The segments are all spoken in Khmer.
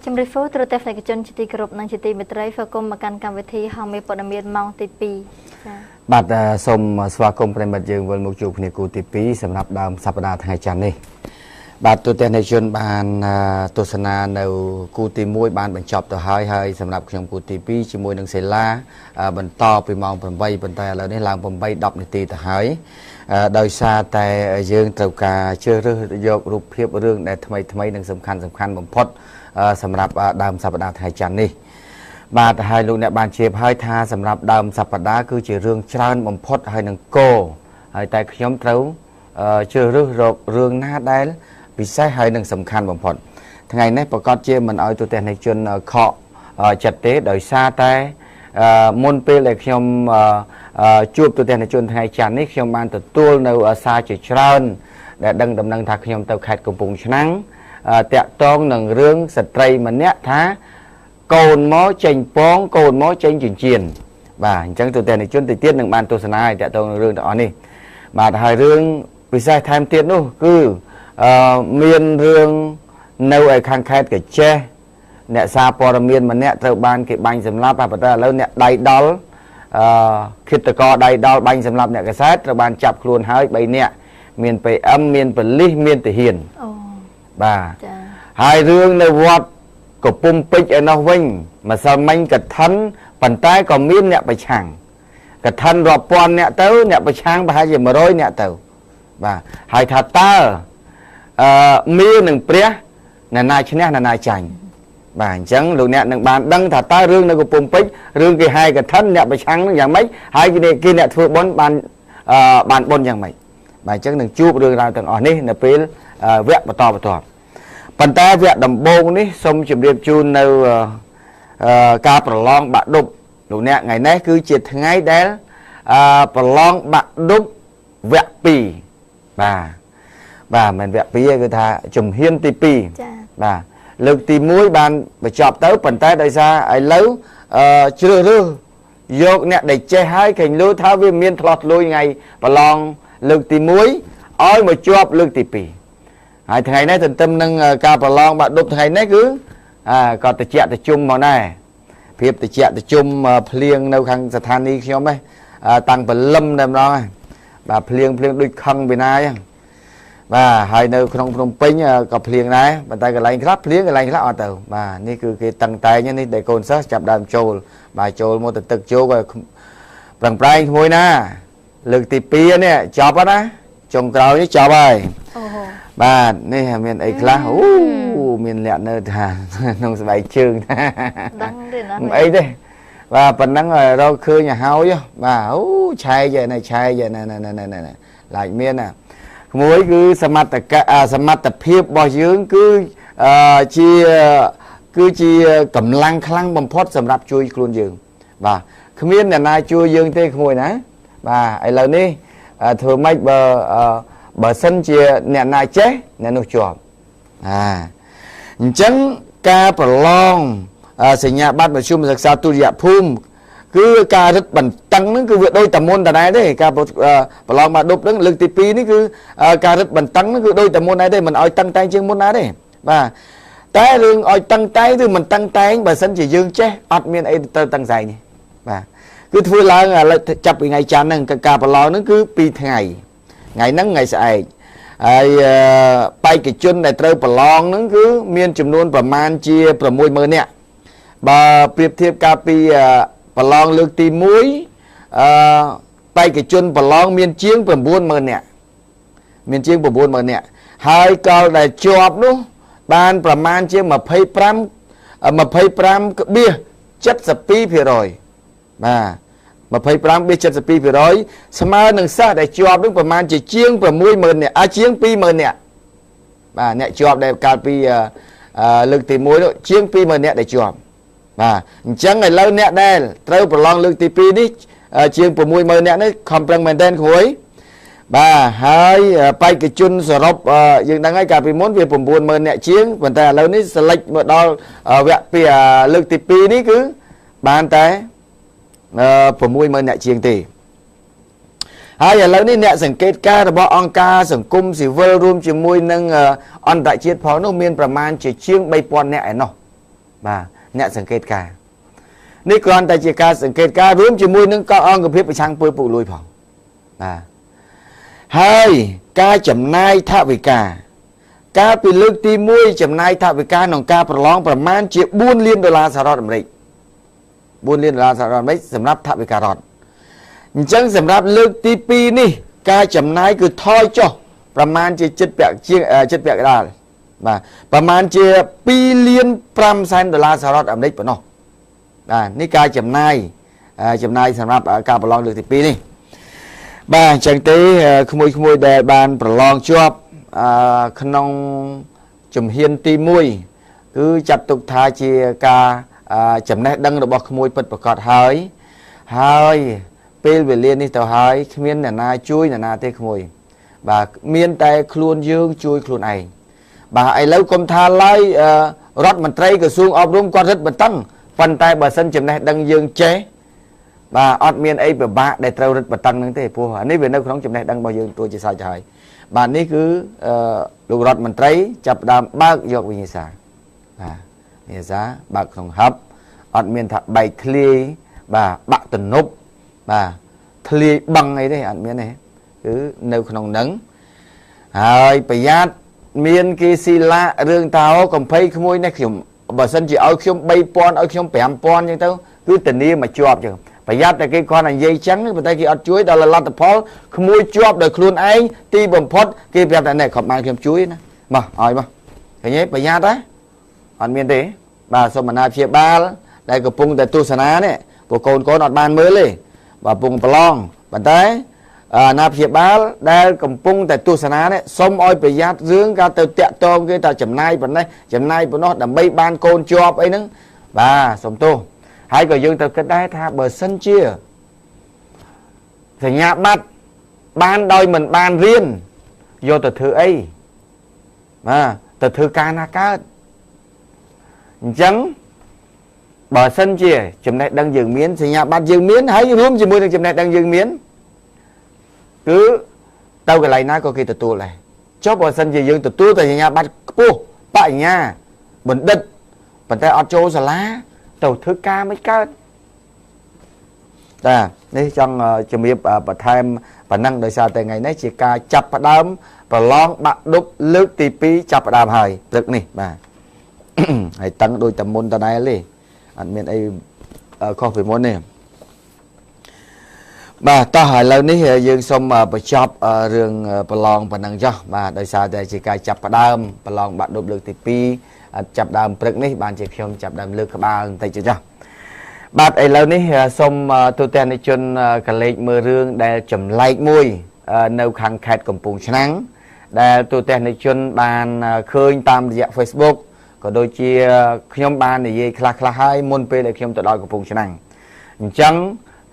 Chăm rì phố trưa tép này cái chân chỉ tì group năng chỉ tì bật rây và cùng mà can cam về thi hòng mấy bộ đam miên mong tì pi. Bạn xôm xóa công bên mặt dương với một chục này cụ tì pi sầm nạp đam sắp đà thay chăn này. Bạn tôi tên này chuyên bạn tôi sơn na nấu cụ tì muối bạn bánh chọc từ hai sầm nạp trong cụ tì pi chỉ muối nâng xế la bánh to bị mong bánh bay bánh tay là đây làm bánh bay đọc này tì từ hai. Đời xa tại dương tàu cả chưa được rụp hiệp rương để thay nâng sầm khăn bấm phốtสำหรับดาวสัปดาห์ไทยจันนี่บาดให้ลูกเนี่ยบานเชียบให้ทาสำหรับดาวสัปดาห์คือเรื่องชราญบำพดให้หนังโกให้แต่ขยมเท้าเชื่อเรื่องหน้าได้วิสัยให้หนังสำคัญบำพดทั้งไงเนี่ยประกอบเชื่อมันเอาตัวแต่ในจนเคาะจัดเตะโดยซาแต่มุนเปเลยขยมจูบตัวแต่ในจนไทยจันนี่ขยมบานตัวตัวในซาจิชราญแต่ดังดำนังทักขยมเต้าไข่กบปุงชนังแตะต้องหนังเรื่องสตรีมันเนี้ยท้าโกนม้อเจงป้องโกนม้อเจงจีนเจียนบ่าจังตัวแต่ในจุดติดเตี้ยหนึ่งบานตัวสนายแตะต้องเรื่องต่อนี่มาถ่ายเรื่องวิสัยไทม์เตี้ยนู้คือเมียนเรื่องในไอ้ข้างแคดกับเช่เนี่ยซาปอร์เมียนมันเนี้ยเติบบานเก็บบังสำลับปะตาแล้วเนี่ยได้ดอลคิดตะกอได้ดอลบังสำลับเนี่ยกระซัดตะบานจับครูนหายใบเนี่ยเมียนไปเมียนไปลิเมียนไปเฮียนบ่าhai rươngในวัดก็ปุ่มปิดเอาหน้าวิ่งมาสมัยกระทันปั่นใต้ก็มีเนี่ยไปช่างกระทันรอบปอนเนี่ยเต้าเนี่ยไปช่างไปหาอย่างมาร้อยเนี่ยเต้าบ่าhai thà taมีหนึ่งเปรี้ยนานายชนะนานายจังบ่าจังลูกเนี่ยหนึ่งบานดังthà ta rươngในก็ปุ่มปิดรươngกี่haiกระทันเนี่ยไปช่างอย่างไม่haiกี่เนี่ยทั่วบนบานบนอย่างไม่บ่าจังหนึ่งจูบเรื่องราวต่างๆนี่เนี่ยเป็นเวะประตอปัญตาเวะดำบงนี่สมจุดเรียบจูนในการประลองบะดุบลูกเนี่ยไงนี่คือจิตไงเดลประลองบะดุบเวะปีบ่ามันเวะปีคือท่าจุ่มเฮียนตีปีบ่าเลือกตีมุ้ยบานไปจับเต้าปัญตาได้ซาไอ้เล้าเชื่อรื้อยกเนี่ยได้เจ้ให้แข่งรู้ท้าวิเมียนทลอดลุยไงประลองเลือกตีมุ้ยอ้อยมาจับเลือกตีปีhai thằng này thành tâm nâng cao bờ lon bạn đục thằng này cứ còn tự chẹt tự chung màu này phiệp tự chẹt tự chung phlieng nâu khăn sạt than đi không ấy tăng bờ lâm đầm đó bà phlieng đôi khăn bên này và hai nâu không pin có phlieng này bàn tay cái lạnh khắp ở tàu vàนี่คือcái tăng tay nháนี่để cồn sát chập đàm trồi bà trồi một từ trồi rồi bằng prai thôi na lực tì pia nè chọp á na trồng cào với chọp rồi bàนี่miền ấy là miền lẹn nơi thà nông sài trường ấy đấy và phần nắng rồi rau khơi nhà hao chứ bà chai vậy này lại miền à muối cứ sắm tập hiệp bò dưỡng cứ chi cầm lăng khăng bầm phốt sầm rạp chui luôn dưỡng và không biết là nay chui dưỡng thế không mùi nè bà ấy lần đi thường mấy bờ sân chia nè nai chế nè nuôi chuột chấn ca bờ long xây nhà bắt bờ chung giặc sao tu diệp phum cứ ca rất bẩn tăng nó cứ việc đôi tầm môn này đấy ca bờ long mà đục đứng lực tivi nó cứ ca rất bẩn tăng nó cứ đôi tầm môn này đây mình oi tăng tay chương môn này đấy và tay lương oi tăng tay thì mình tăng tay bờ sân chỉ dương chế ọt miền ấy tăng dài nhỉ và cứ thui là chập ngày chán nè ca bờ long nó cứ pi ngày ngày nắng ngày sải bay cái chân này trâu bờ lon nó cứ miên chùm luôn bờ man chia bờ môi mơ nè bà tiệp thiệp cà pi bờ lon lược tì muối bay cái chân bờ lon miên chiếng bờ buôn mơ nè miên chiếng bờ buôn mơ nè hai câu này chọp đúng ban bờ man chia mà phây pram bia chất sập pi phía rồi mà phây pram bia chất sập pi phía rồiสมาหนึ่งซะได้จอบนึงประมาณจะเชียงประมุ้ยหมื่นเนี่ยเชียงปีหมื่นเนี่ยเนี่ยจอบได้การปีลึกตีมุ้ยด้วยเชียงปีหมื่นเนี่ยได้จอบจังไงเล่าเนี่ยได้เต้าประลองลึกตีปีนี่เชียงประมุ้ยหมื่นเนี่ยนี่คอมเพลงแมนเดนหวยhaiไปกิจุนสรบยังดังไงการปีม้วนเวียนปุ่มบุญหมื่นเนี่ยเชียงวันแต่เล่านี่สลักหมดดอลเวะปีลึกตีปีนี่คือบานแต่ผมมวยมันเนี่ยเชียงตีอย่างแล้วนี่เนี่ยสังเกตการระบบองการสังคมสิเวอร์รวมจิมวยนั่งอันดับเชียร์พอโนเมียนประมาณจะเชียงใบปอนเนี่ยเนาะ បាទអ្នកសង្កេតការនេះគ្រាន់តែជាការសង្កេតការរួមជាមួយនឹងកងអង្គភាពប្រឆាំងពុយពុកលួយផងបាទហើយការចំណាយថវិកាកាលពីលើកទី1ចំណាយថវិកាក្នុងការប្រឡងប្រមាណជា$4 លានសហរដ្ឋអាមេរិក$4 លានសហរដ្ឋអាមេរិកសម្រាប់ថវិការដ្ឋអញ្ចឹងសម្រាប់លើកទី2នេះការចំណាយគឺថយចុះប្រមាណជាចិត្តពាក់កណ្ដាលបាទប្រមាណជា$2 លាន5សែនសហរដ្ឋអាមេរិកប៉ុណ្ណោះបាទនេះការចំណាយសម្រាប់ការប្រឡងលើកទី2នេះបាទអញ្ចឹងទេក្មួយដែលបានប្រឡងជាប់ក្នុងជំហានទី1គឺចាត់ទុកថាជាការចំណេះដឹងរបស់ក្មួយពិតប្រាកដហើយពេលវេលានេះទៅហើយគ្មានអ្នកណាជួយអ្នកណាទេក្មួយបាទមានតែខ្លួនយើងជួយខ្លួនឯងបាទឥឡូវកុំថាឡើយរដ្ឋមន្ត្រីក្រសួងអប់រំគាត់រឹតបន្តឹងប៉ុន្តែបើសិនចំណេះដឹងយើងចេះបាទអត់មានអីពិបាកដែលត្រូវរឹតបន្តឹងនឹងទេព្រោះនេះវានៅក្នុងចំណេះដឹងរបស់យើងទួចជាសាច់ទៅហើយបាទនេះគឺលោករដ្ឋមន្ត្រីចាប់ផ្ដើមបើកយកវិញ្ញាសាបាទវិញ្ញាសាបើកក្នុងហឹបអត់មានថាបែកធ្លាយបាទបាក់ទំនប់បាទធ្លាយបឹងអីទេអត់មានទេគឺនៅក្នុងនឹងហើយប្រយ័ត្នមានគេស៊ីឡារឿងតោកំភៃក្មួយនេះខ្ញុំបើសិនជាឲ្យខ្ញុំ3000ឲ្យខ្ញុំ5000អញ្ចឹងទៅគឺធានាមកជាប់ចឹងប្រយ័ត្នតែគេគ្រាន់តែនិយាយចឹងប៉ុន្តែគេអត់ជួយដល់លទ្ធផលក្មួយជាប់ដោយខ្លួនឯងទីបំផុតគេប្រាប់តែនេះគាត់បានខ្ញុំជួយណាមកឲ្យមកឃើញទេប្រយ័ត្នហ៎អត់មានទេបាទសូមអាណាព្យាបាលដែលកំពុងតែទស្សនានេះពួកកូនអត់បានមើលទេបាទកំពុងប្រឡងប៉ុន្តែអាណាព្យាបាលដែលកំពុងតែទស្សនានេះសូមឲ្យប្រយ័ត្នរឿងការទៅតាក់ទងគេថាចំណាយប៉ុណ្ណេះចំណាយប៉ុណ្ណោះដើម្បីបានកូនជាប់អីហ្នឹងបាទសូមទោសហើយក៏យើងត្រូវគិតដែរថាបើសិនជាសញ្ញាបត្របានដោយមិនបានរៀនយកទៅធ្វើអីបាទទៅធ្វើការណាកើតអញ្ចឹងបើសិនជាចំណេះដឹងយើងមានសញ្ញាបត្រយើងមានហើយរួមជាមួយនឹងចំណេះដឹងយើងមានគឺទៅកន្លែងណាក៏គេទទួលដែរចុះបើសិនជាយើងទទួលតែសញ្ញាបត្រខ្ពស់បញ្ញាបណ្ឌិតប៉ុន្តែអត់ចូលសាលាទៅធ្វើការមិនកើតតានេះចង់ជំរាបបន្ថែមប៉ុណ្ណឹងដោយសារតែថ្ងៃនេះជាការចាប់ផ្ដើមប្រឡងបាក់ឌុបលើកទី2ចាប់ផ្ដើមហើយព្រឹកនេះបាទ ហើយតឹងដូចតែមុនតដែរទេអត់មានអីខុសពីមុនទេបាទតោះឥឡូវនេះយើងសូមបញ្ចប់រឿងប្រឡងប៉ុណ្ណឹងចុះបាទដោយសារតែជាការចាប់ផ្ដើមប្រឡងបាក់ឌុបលើកទី2ចាប់ដើមព្រឹកនេះបានជាខ្ញុំចាប់ដើមលើកក្បាលបន្តិចចុះបាទឥឡូវនេះសូមទូទាំងនិជនកលេចមើលរឿងដែលចម្លែកមួយនៅខាងខេត្តកំពង់ឆ្នាំងដែលទូទាំងនិជនបានឃើញតាមរយៈ Facebook ក៏ដូចជាខ្ញុំបាននិយាយខ្លះៗហើយមុនពេលដែលខ្ញុំទៅដល់កំពង់ឆ្នាំងអញ្ចឹង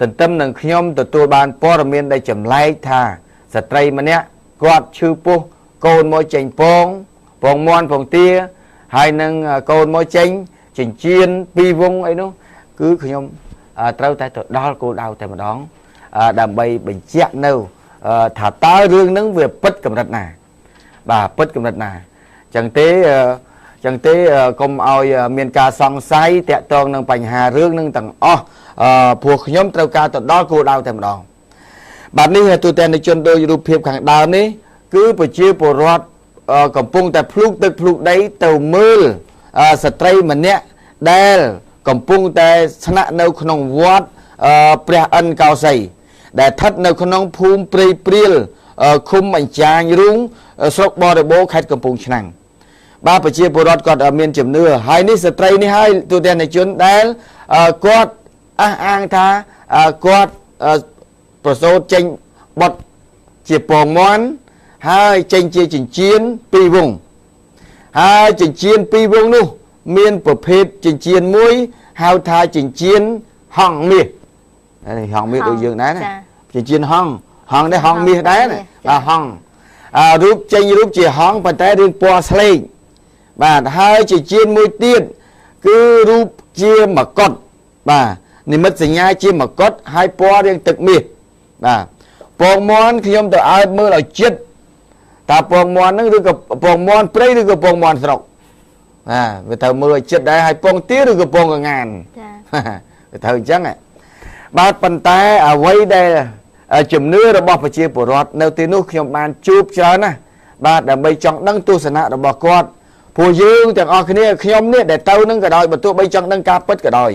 ទន្ទឹមនឹងខ្ញុំទទួលបានព័ត៌មានដែលចម្លែកថាស្ត្រីម្នាក់គាត់ឈឺពោះកូនមួយចេញពងមាន់ពងទាហើយនឹងកូនមួយចេញចិញ្ចៀន2វងអីនោះគឺខ្ញុំត្រូវតែទៅដល់គោលដៅតែម្ដងដើម្បីបញ្ជាក់នៅថាតើរឿងហ្នឹងវាពិតកម្រិតណាបាទពិតកម្រិតណាចឹងទេកុំឲ្យមានការសង្ស័យតាក់ទងនឹងបញ្ហារឿងហ្នឹងទាំងអស់ព្រោះខ្ញុំត្រូវការទៅដល់គោលដៅតែម្ដងបាទនេះទូទាំងនិជនដោយរូបភាពខាងដើមនេះគឺប្រជាពលរដ្ឋកំពុងតែភ្លូកទឹកភ្លូកដីទៅមើលស្ត្រីម្នាក់ដែលកំពុងតែស្នាក់នៅក្នុងវត្តព្រះឥន្ទកោសីដែលស្ថិតនៅក្នុងភូមិព្រៃព្រាលឃុំអញ្ចាញរូងស្រុកបរិបូរខេត្តកំពង់ឆ្នាំងបាទប្រជាពលរដ្ឋគាត់មានជំនឿហើយនេះស្ត្រីនេះហើយទូទាំងនិជនដែលគាត់អះអាងថាគាត់ប្រសូតចេញបត់ជាពងមាន់ហើយចេញជាចិញ្ចៀន2វងហើយចិញ្ចៀន2វងនោះមានប្រភេទចិញ្ចៀនមួយហៅថាចិញ្ចៀនហង្សមាសហង្សមាសដូចយើងដែរណាចិញ្ចៀនហង្សដែរហង្សមាសដែរណាបាទហង្សរូបចេញរូបជាហង្សប៉ុន្តែរឿងពណ៌ស្លេកបាទហើយចិញ្ចៀនមួយទៀតគឺរូបជាមកុដបាទនិមិត្តសញ្ញាជាមកុដហើយពណ៌រាងទឹកមាសបាទពងមាន់ខ្ញុំទៅអើតមើលឲ្យចិត្តតើពងមាន់ហ្នឹងឬក៏ពងមាន់ព្រៃឬក៏ពងមាន់ស្រុក វាត្រូវមើលឲ្យចិត្តដែរឲ្យពងទាឬក៏ពងកងាន ចា វាត្រូវអញ្ចឹងបាទប៉ុន្តែអ្វីដែលជំនឿរបស់ប្រជាពលរដ្ឋនៅទីនោះខ្ញុំបានជួបច្រើនណាស់បាទដើម្បីចង់ដឹងទស្សនៈរបស់គាត់ព្រោះយើងទាំងអស់គ្នាខ្ញុំនេះដែលទៅនឹងក៏ដោយបើទោះបីចង់ដឹងការពិតក៏ដោយ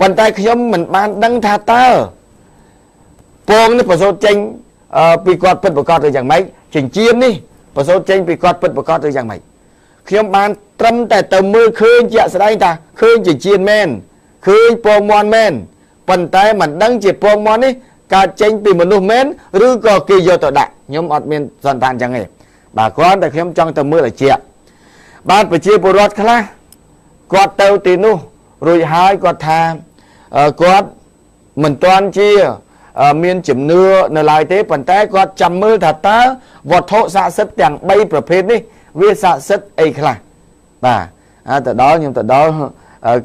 ប៉ុន្តែខ្ញុំមិនបានដឹងថាតើពងនេះប្រសូតចេញពីគាត់ពិតប្រកបទៅយ៉ាងម៉េចចិញ្ចៀននេះប្រសូតចេញពីគាត់ពិតប្រកបទៅយ៉ាងម៉េចខ្ញុំបានត្រឹមតែទៅមើលឃើញជាក់ស្ដែងថាឃើញចិញ្ចៀនមែនឃើញពងមាន់មែនប៉ុន្តែមិនដឹងជាពងមាន់នេះកើតចេញពីមនុស្សមែនឬក៏គេយកទៅដាក់ខ្ញុំអត់មានសន្តានអញ្ចឹងទេបាទគ្រាន់តែខ្ញុំចង់ទៅមើលឲ្យជាក់បាទប្រជាពលរដ្ឋខ្លះគាត់ទៅទីនោះរួចហើយគាត់ថាគាត់មិនទាន់ជាមានជំនឿនៅឡើយទេប៉ុន្តែគាត់ចាំមើលថាតើវត្ថុស័ក្តិសិទ្ធិទាំង3ប្រភេទនេះវាស័ក្តិសិទ្ធិអីខ្លះបាទទៅដល់ខ្ញុំទៅដល់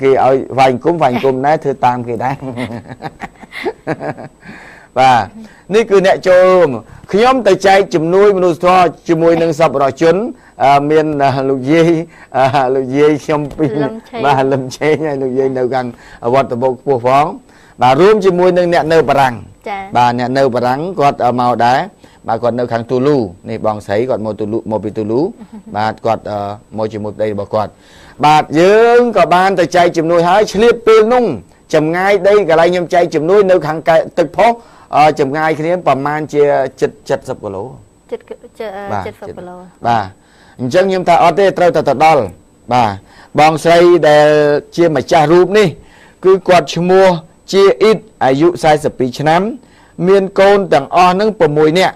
គេឲ្យវាយគុំដែរធ្វើតាមគេដែរបាទនេះគឺអ្នកចូលខ្ញុំទៅចែកជំនួយមនុស្សធម៌ជាមួយនឹងសប្បុរសជនមានលោកយាយខ្ញុំពីបាទលឹមឆេងហើយលោកយាយនៅខាងវត្តបោកខ្ពស់ផងបាទរួមជាមួយនឹងអ្នកនៅបារាំងបាទអ្នកនៅបារាំងគាត់មកដែរបាទគាត់នៅខាងទូលូនេះបងស្រីគាត់មកទូលូមកពីទូលូបាទគាត់មកជាមួយប្តីរបស់គាត់បាទយើងក៏បានទៅចែកជំនួយហើយឆ្លៀតពេលនោះចម្ងាយដីកន្លែងខ្ញុំចែកជំនួយនៅខាងទឹកផុសចម្ងាយគ្នាប្រហែលជា70គីឡូ70គីឡូបាទអញ្ចឹងខ្ញុំថាអត់ទេត្រូវតែទៅដល់បាទបងស្រីដែលជាម្ចាស់រូបនេះគឺគាត់ឈ្មោះជាអ៊ីតអាយុ42ឆ្នាំមានកូនទាំងអស់នឹង6នាក់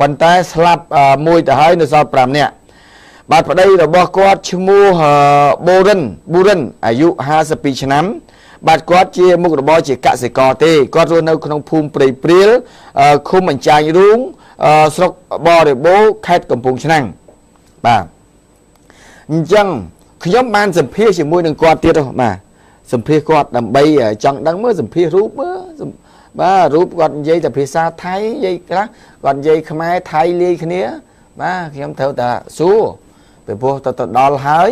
ប៉ុន្តែស្លាប់មួយទៅហើយនៅសល់5នាក់បាទប្តីរបស់គាត់ឈ្មោះបូរិនអាយុ52ឆ្នាំបាទគាត់ជាមុខរបរជាកសិករទេគាត់រស់នៅក្នុងភូមិព្រៃព្រាលឃុំអញ្ចាញរូងស្រុកបរិបូរខេត្តកំពង់ឆ្នាំងបាទអញ្ចឹងខ្ញុំបានសម្ភាសជាមួយនឹងគាត់ទៀតបាទសម្ភាសគាត់ដើម្បីចង់ដឹងមើលសម្ភាសរូបមើលបាទរូបគាត់និយាយតែភាសាថៃនិយាយខ្លះគាត់និយាយខ្មែរថៃលាយគ្នាបាទខ្ញុំត្រូវតែសួរពីព្រោះទៅដល់ហើយ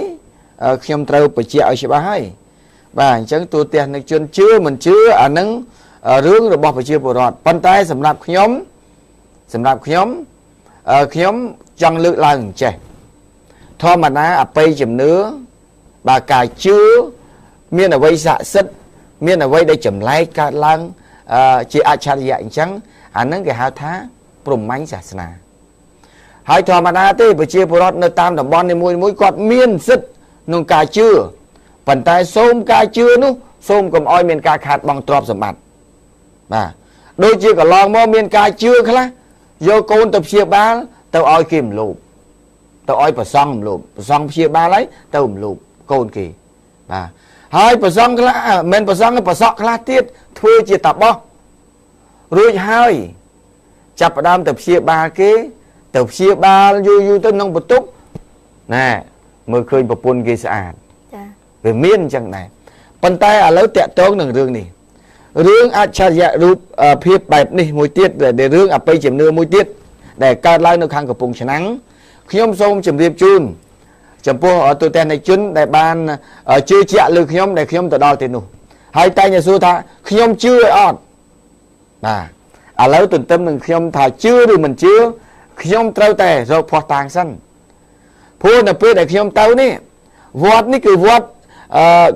ខ្ញុំត្រូវបញ្ជាក់ឲ្យច្បាស់ហើយបាទអញ្ចឹងទូទាំងអ្នកជនជឿមិនជឿអានឹងរឿងរបស់ប្រជាពលរដ្ឋប៉ុន្តែសម្រាប់ខ្ញុំខ្ញុំចង់លើកឡើងអញ្ចេះធម្មតាអបិយជំនឿបើការជឿមានអ្វីស័ក្តិសិទ្ធិមានអ្វីដែលចម្លែកកើតឡើងជាអច្ឆរិយៈអញ្ចឹងអានឹងគេហៅថាព្រហ្មញ្ញសាសនាហើយធម្មតាទេប្រជាពលរដ្ឋនៅតាមតំបន់នីមួយៗគាត់មានសិទ្ធិក្នុងការជឿប៉ុន្តែសូមការជឿនោះសូមកុំឲ្យមានការខាតបង់ទ្រព្យសម្បត្តិបាទដូចជាកន្លងមកមានការជឿខ្លះយកកូនទៅព្យាបាលទៅឲ្យគេរំលោភទៅឲ្យប្រសង់រំលោភប្រសង់ព្យាបាលហើយទៅរំលោភកូនគេបាទហើយប្រសង់ខ្លះមិនប្រសង់ប្រសក់ខ្លះទៀតធ្វើជាតាបោះរួចហើយចាប់ផ្ដើមទៅព្យាបាលគេទៅព្យាបាលយូរទៅក្នុងបន្ទប់ណែមើលឃើញប្រពន្ធគេស្អាតចាវាមានអញ្ចឹងដែរប៉ុន្តែឥឡូវតាក់ទងនឹងរឿងនេះរឿងអច្ឆរិយរូបភាពបែបនេះមួយទៀតដែលរឿងអបិយជំនឿមួយទៀតដែលកើតឡើងនៅខាងកំពង់ឆ្នាំងខ្ញុំសូមជម្រាបជូនចំពោះទូទាំងអ្នកជនដែលបានជឿជាក់លើខ្ញុំដែលខ្ញុំទៅដល់ទីនោះហើយតែញសួរថាខ្ញុំជឿឲ្យអត់បាទឥឡូវទន្ទឹមនឹងខ្ញុំថាជឿឬមិនជឿខ្ញុំត្រូវតែរកភ័ស្តុតាងសិនព្រោះនៅពេលដែលខ្ញុំទៅនេះវត្តនេះគឺវត្ត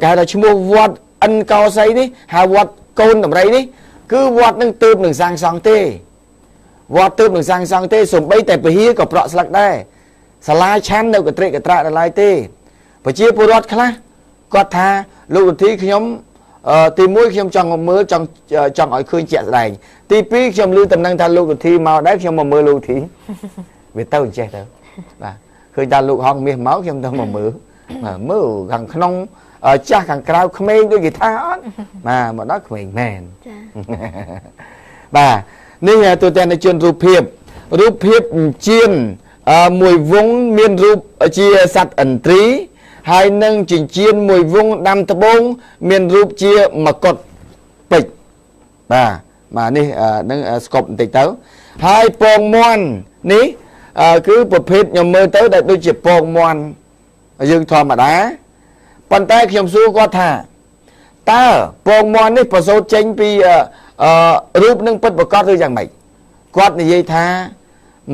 គេហៅថាឈ្មោះវត្តអិនកោសីនេះហៅវត្តកូនដំរីនេះគឺវត្តនឹងទើបនឹងសាងសង់ទេវត្តទើបនឹងសាងសង់ទេសំបីតែពហិក៏ប្រក់ស្លឹកដែរសាលាឆាន់នៅកត្រេកកត្រាក់ដល់ឡើយទេប្រជាពលរដ្ឋខ្លះគាត់ថាលោកវិធីខ្ញុំទី1ខ្ញុំចង់មើលចង់ឲ្យឃើញជាក់ស្ដែងទី2ខ្ញុំឮតំណែងថាលោកវិធីមកដែរខ្ញុំមកមើលលោកវិធីវាទៅអញ្ចេះទៅបាទឃើញថាលោកហងមាសមកខ្ញុំទៅមកមើលខាងក្នុងចាស់ខាងក្រៅក្មេងដូចគេថាអត់បាទមកដល់ក្មេងមែនចាបាទនេះទូទាំងជនរូបភាពជៀនមួយវងមានរូបជាសត្វឥន្ទ្រីហើយនឹងចិញ្ចៀនមួយវងដាំត្បូងមានរូបជាមកុដពេជ្របាទនេះនឹងស្កប់បន្តិចទៅហើយពងមាន់នេះគឺប្រភេទខ្ញុំមើលទៅដែលដូចជាពងមាន់យើងធម្មតា ប៉ុន្តែខ្ញុំសួរគាត់ថាតើពងមន់នេះប្រសូតចេញពីរូបនឹងពិតប្រកបឬយ៉ាងម៉េចគាត់និយាយថា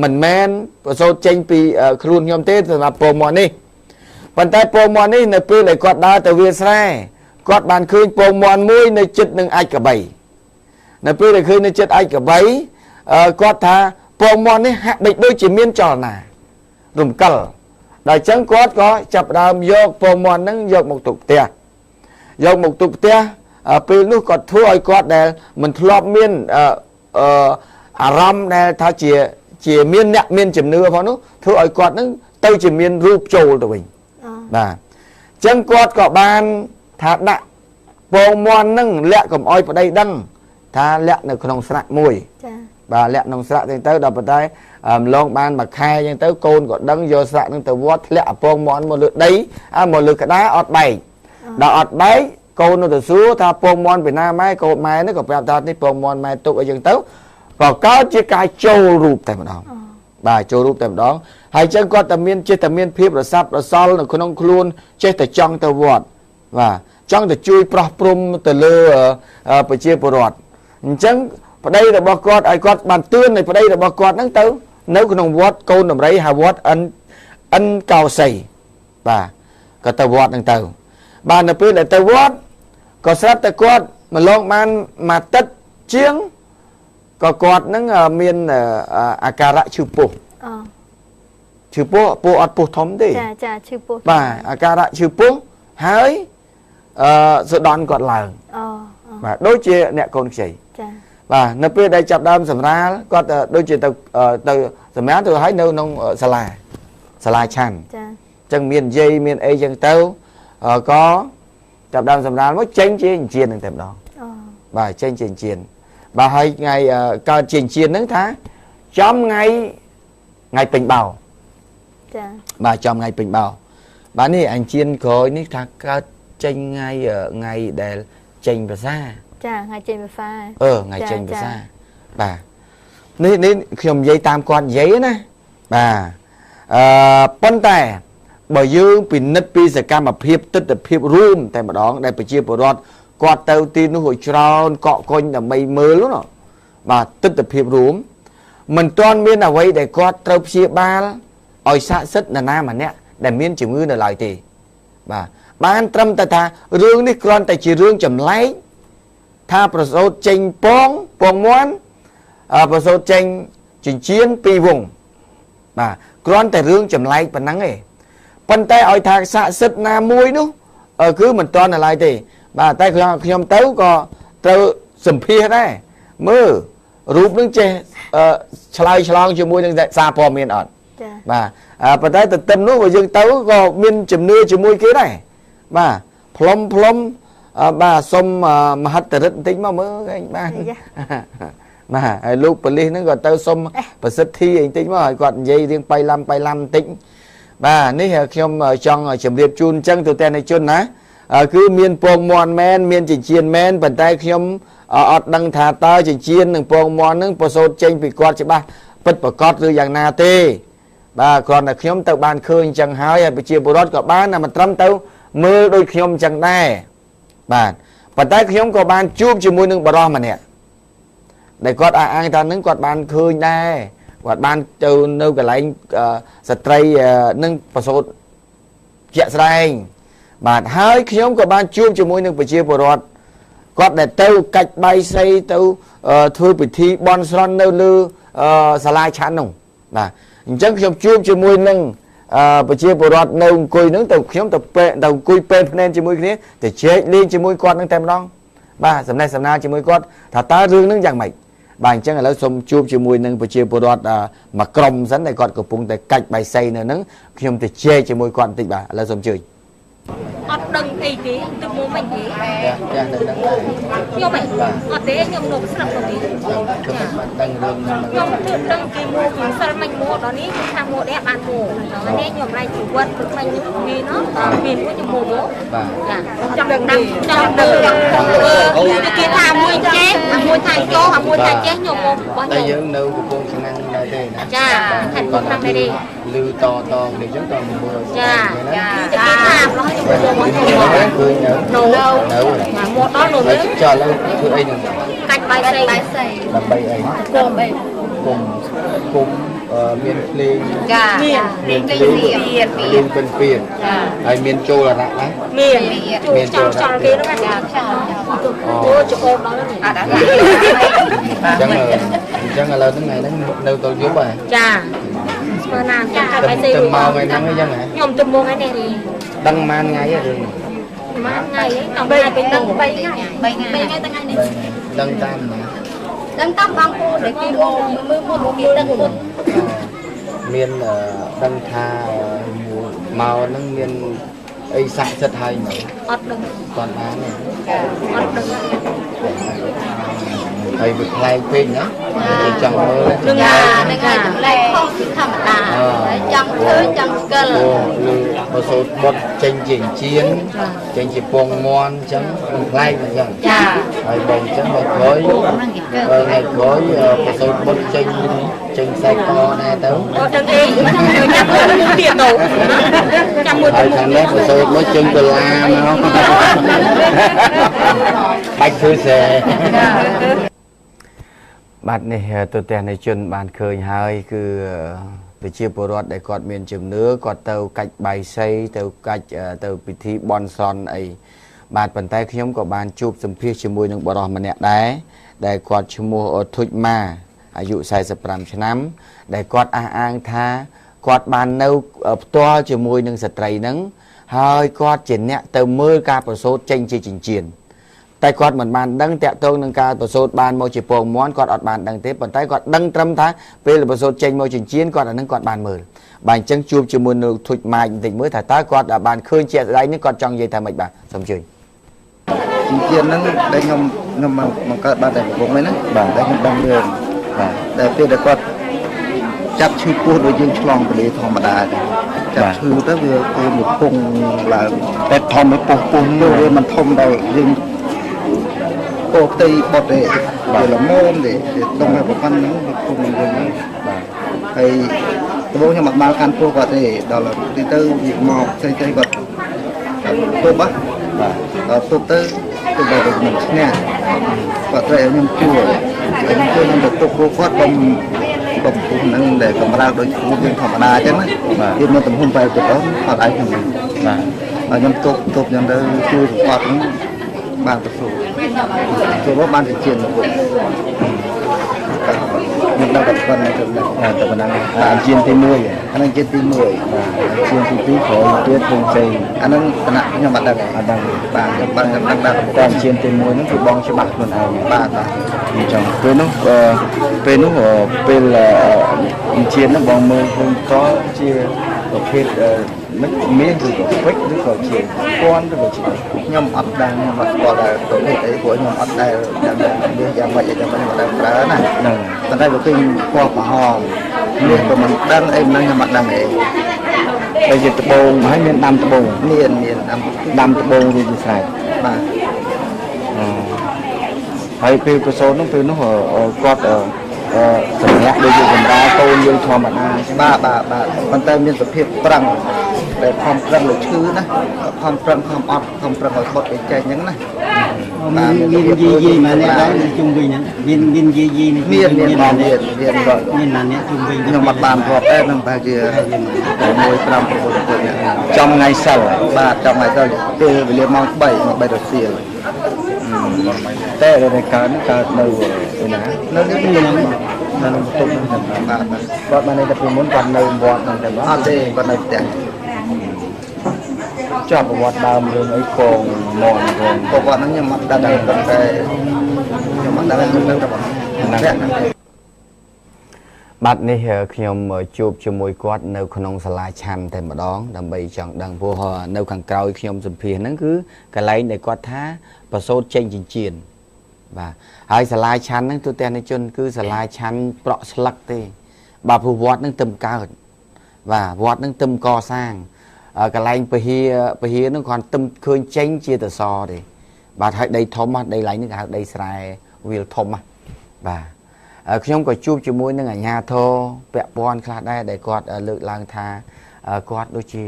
មិនមែនប្រសូតចេញពីខ្លួនខ្ញុំទេសម្រាប់ពងមន់នេះប៉ុន្តែពងមន់នេះនៅពេលដែលគាត់ដើរទៅវាលស្រែគាត់បានឃើញពងមន់មួយនៅជិតនឹងអាចកបីនៅពេលដែលឃើញនៅជិតអាចកបីគាត់ថាពងមន់នេះហាក់ដូចជាមានចលនារំកិលដល់អញ្ចឹងគាត់ក៏ចាប់ផ្ដើមយកពងមន់ហ្នឹងយកមកទុកផ្ទះពេលនោះគាត់ធ្វើឲ្យគាត់ដែលមិនធ្លាប់មានអារម្មណ៍ដែលថាជាមានអ្នកមានជំនឿផងនោះធ្វើឲ្យគាត់ហ្នឹងទៅជាមានរូបចូលទៅវិញបាទអញ្ចឹងគាត់ក៏បានថាដាក់ពងមន់ហ្នឹងលាក់កុំអោយប្តីដឹងថាលាក់នៅក្នុងស្រាក់មួយចាបាទលាក់ក្នុងស្រាក់ទៅដល់ប៉ុន្តែម្លងបានមួយខែអញ្ចឹងទៅកូនក៏ដឹងយកស្រាក់ហ្នឹងទៅវត្តធ្លាក់ពងមន់មកលើដីមកលើក្តារអត់បែកដល់អត់បែកកូននៅទៅសួរថាពងមន់ពីណាម៉ែកូនម៉ែនេះក៏ប្រាប់ថានេះពងមន់ម៉ែទុកអីចឹងទៅក៏កើតជាការចូលរូបតែម្ដងបាទចូលរូបតែម្ដងហើយចឹងគាត់តែមានចេះតែមានភាពរសាប់រសល់នៅក្នុងខ្លួនចេះតែចង់ទៅវត្តបាទចង់ទៅជួយប្រោះព្រំទៅលើប្រជាពលរដ្ឋអញ្ចឹងប្តីរបស់គាត់ឲ្យគាត់បានទឿននៃប្តីរបស់គាត់ហ្នឹងទៅនៅក្នុងវត្តកូនដំរីហៅវត្តអិនកោសីបាទក៏ទៅវត្តហ្នឹងទៅបាទនៅពេលដែលទៅវត្តក៏ស្រាប់តែគាត់ម្លងបានមួយទឹកជាងក៏គាត់ហ្នឹងមានអាការៈឈឺពោះឈឺពោះអត់ពោះធំទេចាឈឺពោះបាទអាការៈឈឺពោះហើយសដន់គាត់ឡើងបាទដូចជាអ្នកកូនខ្ចីចាបាទនៅពេលដែលចាប់ដើមសម្រាលគាត់ដូចជាទៅសម្រាលទៅឲ្យនៅក្នុងសាលាឆាន់ចាអញ្ចឹងមានយាយមានអីចឹងទៅក៏ចាប់ដើមសម្រាលមកចេញជាអញ្ជៀនហ្នឹងតែម្ដងបាទចេញជាអញ្ជៀនបាទហើយថ្ងៃកើតជាអញ្ជៀនហ្នឹងថាចំថ្ងៃពេញបោចាបាទចំថ្ងៃពេញបោបាទនេះអញ្ជៀនក្រោយនេះថាកើតចេញថ្ងៃដែលចេញភាសាចាថ្ងៃចេញភាសាថ្ងៃចេញភាសាបាទនេះខ្ញុំនិយាយតាមគាត់និយាយណាបាទប៉ុន្តែបើយើងពិនិត្យពីសកម្មភាពទិដ្ឋភាពរួមតែម្ដងដែលប្រជាពលរដ្ឋគាត់ទៅទីនោះឲ្យច្រើនកក់កុញដើម្បីមើលនោះបាទទិដ្ឋភាពរួមមិនទាន់មានអ្វីដែលគាត់ត្រូវព្យាបាលឲ្យស័ក្តិសិទ្ធិនរណាម្នាក់ដែលមានជំងឺនៅឡើយទេបាទបានត្រឹមតែថារឿងនេះគ្រាន់តែជារឿងចម្លែកថាប្រសូតចេញពងមន់ប្រសូតចេញចិញ្ចៀនពីរវងបាទគ្រាន់តែរឿងចម្លែកប៉ុណ្ណឹងឯងប៉ុន្តែឲ្យថាស័ក្តិសិទ្ធិណាមួយនោះគឺមិនទាន់នៅឡើយទេបាទតែខ្ញុំទៅក៏ត្រូវសម្ភាសដែរមើលរូបនឹងចេះឆ្លើយឆ្លងជាមួយនឹងសារព័ត៌មានអត់ចា៎បាទប៉ុន្តែទន្ទឹមនោះបើយើងទៅក៏មានជំនឿជាមួយគេដែរបាទផ្លុំបាទសុំមហិទ្ធិឫទ្ធិបន្តិចមកមើលឯងបាទបាទហើយលោកប៉ូលីសហ្នឹងក៏ទៅសុំប្រសិទ្ធិអីបន្តិចមកឲ្យគាត់និយាយរៀងបៃឡាំបន្តិចបាទនេះខ្ញុំចង់ជម្រាបជូនអញ្ចឹងទៅតែនៃជនណាគឺមានពងមន់មែនមានចិញ្ចៀនមែនប៉ុន្តែខ្ញុំអត់ដឹងថាតើចិញ្ចៀននិងពងមន់ហ្នឹងប្រសូតចេញពីគាត់ច្បាស់ពិតប្រកបឬយ៉ាងណាទេបាទគ្រាន់តែខ្ញុំទៅបានឃើញអញ្ចឹងហើយប្រជាពលរដ្ឋក៏បានតែមិនត្រឹមទៅមើលដូចខ្ញុំអញ្ចឹងដែរបាទប៉ុន្តែខ្ញុំក៏បានជួបជាមួយនឹងបរិសម្នាក់ដែលគាត់អាងថានឹងគាត់បានឃើញដែរគាត់បានទៅនៅកន្លែងស្ត្រីនឹងប្រសូតជាក់ស្ដែងបាទហើយខ្ញុំក៏បានជួបជាមួយនឹងប្រជាពលរដ្ឋគាត់ដែលទៅកាច់បាយសីទៅធ្វើពិធីបន់ស្រន់នៅលើសាលាឆាន់នោះបាទអញ្ចឹងខ្ញុំជួបជាមួយនឹងប្រជាពលរដ្ឋនៅអង្គុយហ្នឹងទៅខ្ញុំទៅអង្គុយពេលភ្នែនជាមួយគ្នាទៅជែកលេងជាមួយគាត់ហ្នឹងតែម្ដងបាទសំណេះសំណាលជាមួយគាត់ថាតើរឿងហ្នឹងយ៉ាងម៉េចបាទអញ្ចឹងឥឡូវសូមជួបជាមួយនឹងប្រជាពលរដ្ឋមួយក្រុមសិនដែលគាត់កំពុងតែកាច់បាយសីនៅហ្នឹងខ្ញុំទៅជែកជាមួយគាត់បន្តិចបាទឥឡូវសូមជួយអត់ដឹងអីទេទៅមកមិនទេយ៉ាងនៅហ្នឹងខ្ញុំអត់ទេខ្ញុំនៅស្រុកទៅទីខ្ញុំដឹងរឿងខ្ញុំធ្វើដឹងគេមកពីសិលមិញមកដល់នេះខ្ញុំថាមកដែរបានមកហើយនេះខ្ញុំឡាយជីវិតព្រឹកមិញខ្ញុំវាណោះមានមួយខ្ញុំមកបាទចង់ដឹងគេថាមួយចេះមួយថាចូលមួយថាចេះខ្ញុំមករបស់ខ្ញុំតែយើងនៅកំពង់ឆ្នាំងដែរទេណាចាខិតមកឆ្នាំដែរទេលឺតគ្នាអញ្ចឹងតមើលចាគេថា đó cho một mùa nấu một đó nấu nữa cho lâu thứ ấy đừng cạch bài xây là bay ấy cùng miền Pleiku miền bên biển ai miền Châu là nặng đấy miền châu tròn kia nó ô chụp ôm đó chẳng là lớn ngày đấy đâu tôi giúp bài chà mà nào cạch bài xây từng màu ngày nắng cái dân này nhom từng mua cái này thì đăng man ngày rồi man ngày ấy tổng ngày bên đăng 3 ngày 3 ngày từng ngày này đăng tam mà đăng tam băng cô để kim ô mưa một kia đăng một miền đăng tha màu nó miền ấy sạch rất hay mà ọt đừng toàn bán này ọt đừng thầy việc lại quên nhá chẳng mơ đừng lại không chỉ thầm chẳng thứ chẳng cơ một số bột tranh chỉnh chiến tranh chỉ bông ngon chẳng lại mà chẳng thầy bông chẳng ngày khói một số bột tranh say co này tớ chẳng đi chắc là mua tiền đồ chẳng mua thầy thằng đấy một số bột chân của la mà không bạch thư xe bạn này tôi tên này chân bạn khơi hai cứ về chia bộ rót để cọt miền chừng nữa cọt tàu cạch bài xây tàu cạch tàu bị thi bon son ấy bạn bàn tay khi nhóm của bạn chụp tấm phía chừng môi những bộ rót mà nè đá để cọt chừng mua ở thuốc ma dụ sai sập làm cho nắm để cọt an tha cọt bàn nâu ở to chừng môi những sợi trai nắng hơi cọt chỉ nè tàu mưa ca một số tranh chi chỉnh triển tay quạt mình bàn đăng tẹt tương nâng cao bờ sốt bàn môi chỉ pồng món quạt ọt bàn đăng tiếp bàn tay quạt đăng trăm tháng về là bờ sốt tranh môi chỉnh chiến quạt là nâng quạt bàn mờ bàn chân chụp chỉ muốn được thụt mai tỉnh mới thải tá quạt là bàn khơi chẹt đấy những con trong dây thải mạch bà xong chơi chỉnh chiến nó đây ngầm mà các bạn đại bộ mấy nó đây ngầm đăng đường để phía để quạt chặt chui cua đôi dương chlong để thòng mà đà chặt chui tới vừa một cùng là để thòng mới cùng đôi mình thòng đây dương cô tây bọt để là môn để đông hay một văn nó cùng rồi hay bố nhà mặt ba can cô và để đó là đi tới việc mò xây vật cô bắt tôi tới từ đầu mình nè và tôi em chùa em được tôi cô phát bông cùng năng để cầm ra đôi chú viên thầm đa chứ mà khi mà tầm hôm về tụi đó phạt ai thằng mà nhâm tục nhâm đó chui phạt cũng bàn tập số số đó ban thực hiện nhưng đang gặp phần này tập phần năng chiên tim mười anh đang chiên tim mười chiên tim tí khổ tuyết vùng xây anh đang nặng nhưng mà đang còn chiên tim mười nó phải bong cho bạc luôn ba trong về nó là chiên nó bong mười không có chia ở phía miếng thì có quét nó có chiên con nó có chiên nhom ấp đang nhom ấp gọi là tổ chức ấy của nhom ấp đây đang đưa ra vậy cho mình đang đá này còn đây là kinh qua quả hòm miền của mình đang em đang nhom ấp đang này bây giờ tập bồn hay miền đầm tập bồn miền đầm tập bồn thì phải mà hay về cái số nó về nó ở quạt ở sầm nhẹ bây giờ chúng ta tôn dương thò mặt ba quan tâm nhân tập hiệp rằng để phòng rằng là chữ đó phòng rằng phòng ọt phòng rằng là bột để chạy nhẫn này viên gì mà này đấy trung bình viên gì miền rồi viên là này trung bình nhưng mặt bàn vọt đây nằm bao giờ môi trăm trong ngày sau ba trong ngày sau từ liên mong bảy đợt xìa té rồi cá đâu rồi nè nó rất nhiều nó tụt còn mà này là muốn còn đâu bọt này đó đây còn này tẹt cho một bọt đầm rồi ấy còn mòn rồi có bọn nó nhầm mặt đang cái nhầm mặt đang cáiบัดนี้ខ្ញុំជួបជាមួយគាត់នៅក្នុងសាលាឆាន់តែម្ដងដើម្បីចង់ដឹងព្រោះនៅខាងក្រោយខ្ញុំសម្ភាសហ្នឹងគឺកន្លែងដែលគាត់ថាប្រសូតចេញចិញ្ចៀនបាទហើយសាលាឆាន់ហ្នឹងទូទាំងជនគឺសាលាឆាន់ប្រក់ស្លឹកទេបាទព្រោះវត្តហ្នឹងទឹមកើតបាទវត្តហ្នឹងទឹមកសាងកន្លែងពហិហ្នឹងគាត់ទឹមឃើញចេញជាតសទេបាទហើយដីធំដីឡៃហ្នឹងគេហៅដីស្រែវាលធំបាទខ្ញុំក៏ជួបជាមួយនឹងអាជ្ញាធរពាក់ព័ន្ធខ្លះដែរដែលគាត់លើកឡើងថាគាត់ដូចជា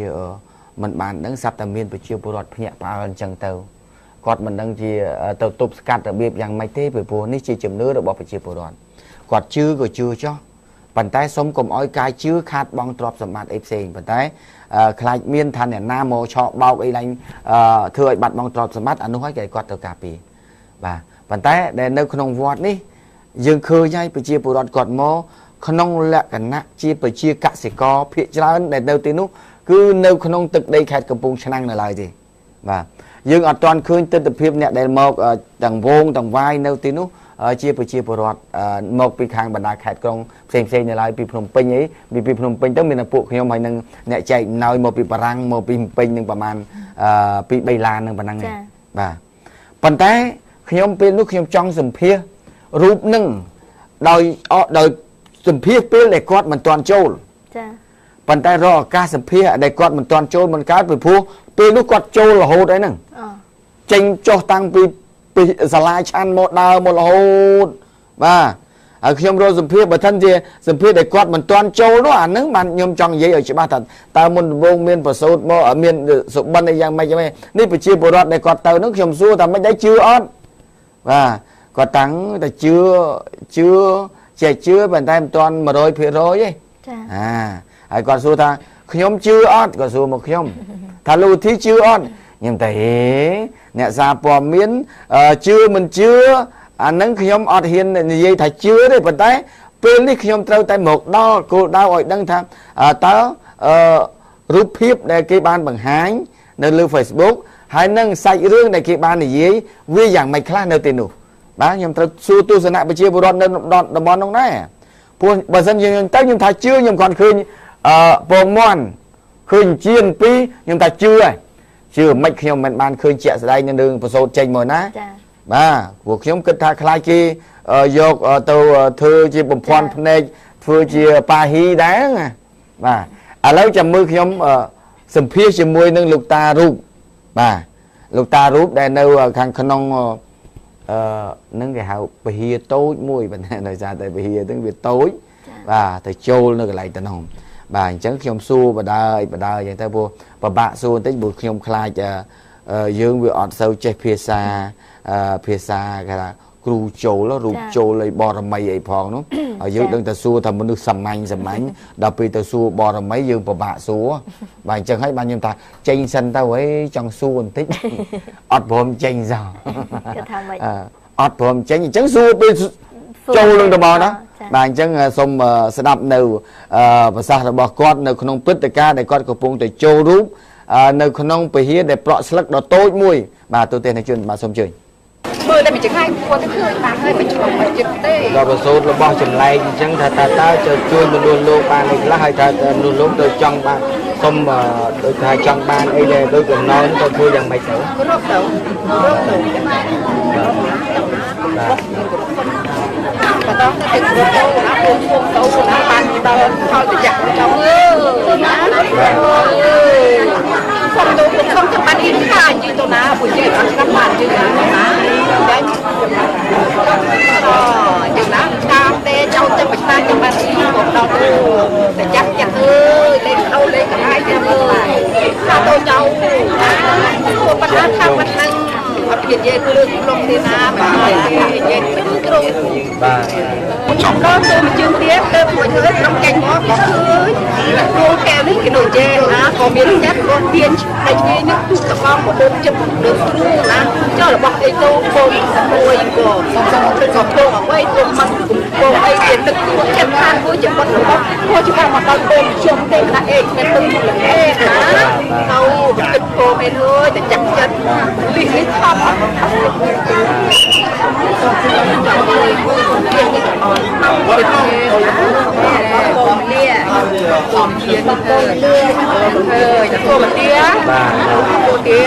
mình bàn đứng sắp tầm miền chia bồ đọt nhẹ bao lần chẳng tàu quạt mình đang chia tàu tụp cắt ở biệt rằng mấy thế về bùa ní chỉ chấm nữa được bỏ phải chia bồ đọt quạt chưa rồi chưa cho bàn tay sống cùng oi cai chưa khát bong trọp sầm mặt ép bàn tay khai miên thành này nam mô cho bao cái lạnh thừa bạt bong trọp sầm mặt anh nói cái quạt tàu cà phê và bàn tay để nơi không vọt ní dương khơi nhai phải chia bồ đọt quạt mô không lẽ cả nát chia phải chia cả sẽ có phía trên để đâu tiếng nút cứ nêu không thực đây khai cầm bông năng là lời gì và dương ở toàn khơi tên tập phim nè để một tầng vuông tầng vai nêu tiếng nút chia bồ đọt một bị hàng bản đại khai công xem là lời bị phồng pin ấy bị phồng pin tức mình là phụ khi mà nâng nè chạy nói một bị parang một bị pin nângประมาณbị bay lan nâng bản năng này và phần té khi ông pin lúc khi ông trong sầm phia rúp nâng đòi sầm phia pin để quát mình toàn châu phần tay rò ca sầm phia để quát mình toàn châu mình cá bị phua pin lúc quát châu là hồ đấy nâng tranh cho tăng bị slide chan một đào một là hồ và khi ông rò sầm phia bản thân gì sầm phia để quát mình toàn châu đó à nâng bạn nhom trong giấy ở chỗ ba thật ta muốn vô miền bờ sâu mò ở miền sụp bên này giang mày cho mày ní phải chia bồ đọt để quát tàu nước khiêm xua ta mới đấy chưa ót và quát trắng ta chưa chạy chưa bàn tay toàn mà rồi phía rồi ấy còn số ta nhóm chưa ót còn số một nhóm thà lưu thí chưa ót nhưng thấy nè ra bò miến chưa mình chưa nâng nhóm ót hiền gì thà chưa đấy bàn tay bên đi nhóm trâu tay một đo cô đau ở đăng tham tớ rút phíp để cái ban bằng háng nơi lưu Facebook hay nâng sạch rương để cái ban này gì vì dạng mày khác nơi tiền đủ đó nhưng ta xua tu sửa lại chia bồ đọt đòn món trong đấy bởi dân nhưng ta nhưng ta chưa nhưng còn khơi bồ mòn khơi chiên pi nhưng ta chưa mấy khi mình ban khơi chẹt đây nhân đường một số tranh mồi ná ba cuộc nhóm kết thúc khai kia dọc tàu thư chia bầm phòn này thư chia pa hi đá và lấy chầm mưa nhóm sầm phía chầm môi nâng lục ta rút đây nâu khang khăn nâng cái hào bì tối mùi bên này ra tại bì tiếng việt tối và thầy châu nó lại tên hồng bà chẳng khi ông xua bà đời vậy ta vô và bạn xua tới buổi khi ông khai cho dương vừa ọt sâu chạy phía xa cái là rù trâu lấy bò ra mây ấy phong nó ở dưới đừng ta xua thầm muốn được sầm anh đặc biệt ta xua bò ra mấy dương và bạn xua và chẳng thấy bao nhiêu ta tranh sân tao ấy trong xua thích ọt hôm tranh giàu ọt hôm tranh chẳng xua bên trâu lưng đồ bò đó bà chẳng xong sẽ đạp nâu và xa là bò con nâu không biết được ca để con của phong để trâu rút nâu không bị hiến để plot slack đó tối mùi bà tôi tên này chuyện bà xong chơi mưa đây mình chỉ hai qua cái khơi bàn hơi mình chụp phải chụp tê rồi bà số nó bao chừng lại chẳng thà ta chờ chui mình luôn bàn này lá hai ta luôn lúc tôi trong bàn xong tôi hai trong bàn ấy là tôi còn nói tôi thua rằng mày tử và đó cái chuyện của nó buông tấu của nó bàn tao thôi thì chặt trong không tôi cũng không cho bạn in ra như tôi nói buổi chiều ăn các bạn chứ đấy chừng đó ta tê châu cho mình ta cho bạn in một đầu để chắc lên đâu lên cả hai thêm ta tôi châu của bạn ăn thang bạn năng hiện về tôi lông thế nào mà hiện về tôi trong đó tôi mà chưa biết tôi mọi người trong cạnh đó có cô kèo đến cái nồi chè có miếng nhất có tiền đây như nước tu tập con của tôi chụp được luôn cho là bọc đây tôi cô cô ở quay tôi mặc cô ấy tiền được chân than với chụp con bọc cô chỉ bằng một con tôm chung tên là em nên tôi là em đâu kịch cô bên thôi để chặt chân liền hết thăm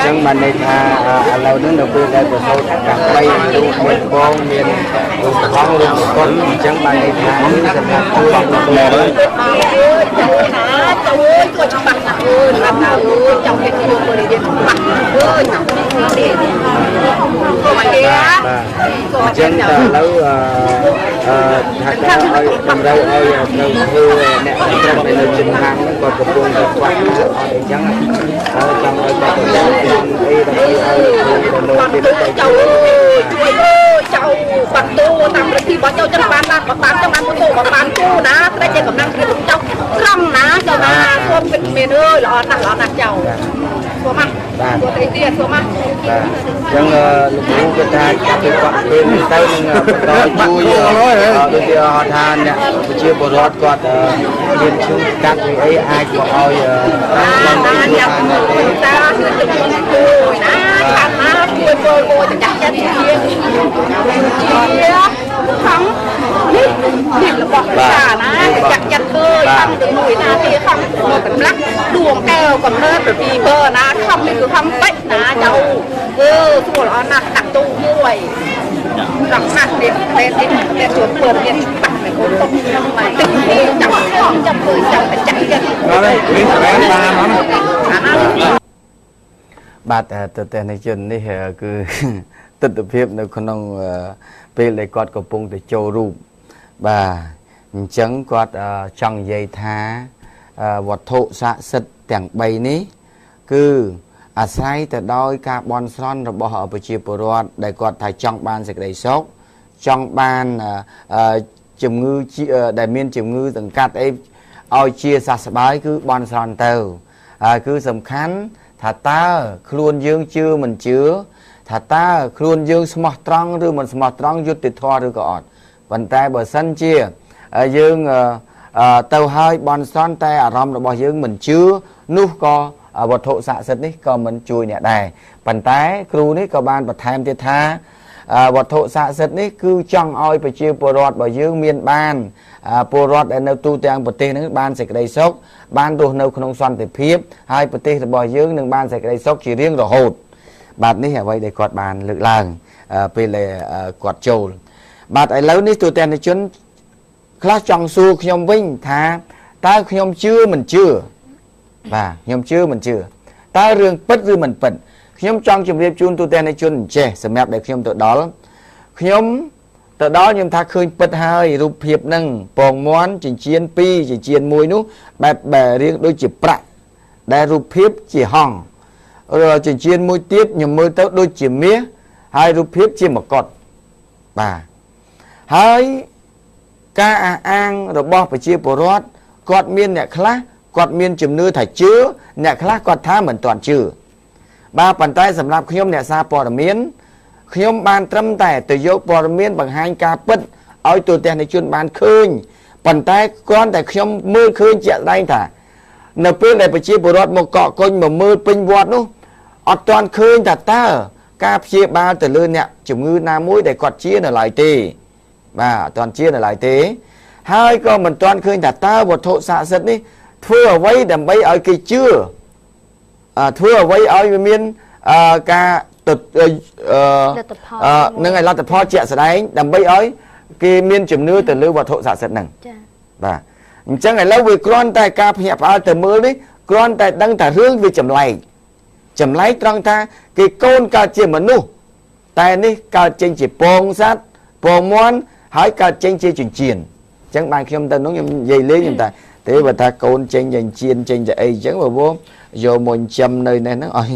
chẳng mà này lâu đến đầu tiên đây của tôi cả bay luôn một con miền luôn con chẳng mà này những sản phẩm chưa đượcเลยchẳng lâu hạt ơi làm đâu ơi đâu thư nè trong cái nơi trình hàng còn có buồn được quạt chẳng cháu chui cháu bật tu tạm là khi bỏ cháu chân bàn là bán trong ăn tu bỏ bán tu ná đây chỉ còn năng khi cháu rong ná cháu ná xuông bên miền ơi lọ nặng cháu xuông mắt xuông thấy tiền xuông mắt chẳng lúc bố cái thai cái quạt bên tay nhưng đó chui đôi khi họ than nè chia bột rót quạt liên chung các cái ấy ai của họ ta chui ná thằng ná chui chắc chắn không nít là bọc cả ná chắc chắn thôi không được mùi ná thì không một cái lắc luồng keo còn hơn bởi vì bơ ná không thì cứ không bệnh ná cháu thua nó đặt tu muội đặt mặt để xuống bờ biển đặt này cũng không mày chẳng chẳng cười chẳng phải chạy chânបាទតើតើនេះជននេះគឺទស្សនភាពនៅក្នុងពេលដែលគាត់កំពុងតែចូលរូបបាទអញ្ចឹងគាត់ចង់និយាយថាវត្ថុស័ក្តិសិទ្ធិទាំង3នេះគឺអាស្រ័យទៅដោយការបន់ស្រន់របស់ប្រជាពលរដ្ឋដែលគាត់ថាចង់បានសេចក្តីសុខចង់បានជំងឺដែលមានជំងឺសង្កាត់អីឲ្យជាសះស្បើយគឺបន់ស្រន់ទៅគឺសំខាន់ថាតើខ្លួនយើងជឿមិនជឿថាតើខ្លួនយើងស្មោះត្រង់ឬមិនស្មោះត្រង់យុត្តិធម៌ឬក៏អត់ប៉ុន្តែបើសិនជាយើងទៅហើយបន់ស្រន់តែអារម្មណ៍របស់យើងមិនជឿនោះក៏វត្ថុស័ក្តិសិទ្ធិនេះក៏មិនជួយអ្នកដែរប៉ុន្តែគ្រូនេះក៏បានបន្ថែមទៀតថាវត្ថុស័ក្តិសិទ្ធិនេះគឺចង់ឲ្យប្រជាពលរដ្ឋរបស់យើងមានបានពលរដ្ឋដែលនៅទូទាំងប្រទេសនឹងបានសេចក្តីសុខបានរស់នៅក្នុងសន្តិភាពហើយប្រទេសរបស់យើងនឹងបានសេចក្តីសុខជារៀងរហូតបាទនេះអ្វីដែលគាត់បានលើកឡើងពេលដែលគាត់ចូលបាទឥឡូវនេះទូទាំងជនខ្លះចង់សួរខ្ញុំវិញថាតើខ្ញុំជឿមិនជឿបាទខ្ញុំជឿមិនជឿតើរឿងពិតឬមិនពិតខ្ញុំចង់ជម្រាបជូនទូទាំងជនចេះសម្រាប់ដែលខ្ញុំទៅដល់ខ្ញុំថាឃើញពិតហើយរូបភាពហ្នឹងពងមាន់ចិញ្ចៀន2ចិញ្ចៀន1នោះបែបរៀងដូចជាប្រាក់ដែលរូបភាពជាហង្សចិញ្ចៀនមួយទៀតខ្ញុំមើលទៅដូចជាមាសហើយរូបភាពជាមកុដបាទហើយការអះអាងរបស់ប្រជាពលរដ្ឋគាត់មានអ្នកខ្លះគាត់មានជំនឿថាជឿអ្នកខ្លះគាត់ថាមិនទាន់ជឿបាទប៉ុន្តែសម្រាប់ខ្ញុំអ្នកសារព័ត៌មានខ្ញុំបានត្រឹមតែទៅយកព័ត៌មានបង្ហាញការពិតឲ្យទូទាំងជនបានឃើញប៉ុន្តែគ្រាន់តែខ្ញុំមើលឃើញជាក់ស្ដែងថានៅពេលដែលប្រជាពលរដ្ឋមកកកកុញមកមើលពេញវត្តនោះអត់ទាន់ឃើញថាតើការព្យាបាលទៅលើអ្នកជំងឺណាមួយដែលគាត់ជានៅឡើយទេបាទអត់ទាន់ជានៅឡើយទេហើយក៏មិនទាន់ឃើញថាតើវត្ថុស័ក្តិសិទ្ធិនេះធ្វើអ្វីដើម្បីឲ្យគេជឿធ្វើអ្វីឲ្យវាមានការនឹងឲ្យលទ្ធផលជាក់ស្ដែងដើម្បីឲ្យគេមានជំនឿទៅលើវត្ថុស័ក្តិសិទ្ធិហ្នឹងចា៎បាទអញ្ចឹងឥឡូវវាគ្រាន់តែការភ្ញាក់ផ្អើលទៅមើលនេះគ្រាន់តែដឹងថារឿងវាចម្លែកត្រង់ថាគេកូនកើតជាមនុស្សតែនេះកើតចេញជាពងសត្វពងមាន់ហើយកើតចេញជាចិញ្ចៀនអញ្ចឹងបានខ្ញុំទៅនោះខ្ញុំនិយាយលេងខ្ញុំថាទេបើថាកូនចេញចិញ្ចៀនចេញទៅអីអញ្ចឹងបើយកមកចិញ្ចឹមនៅនេះហ្នឹងឲ្យ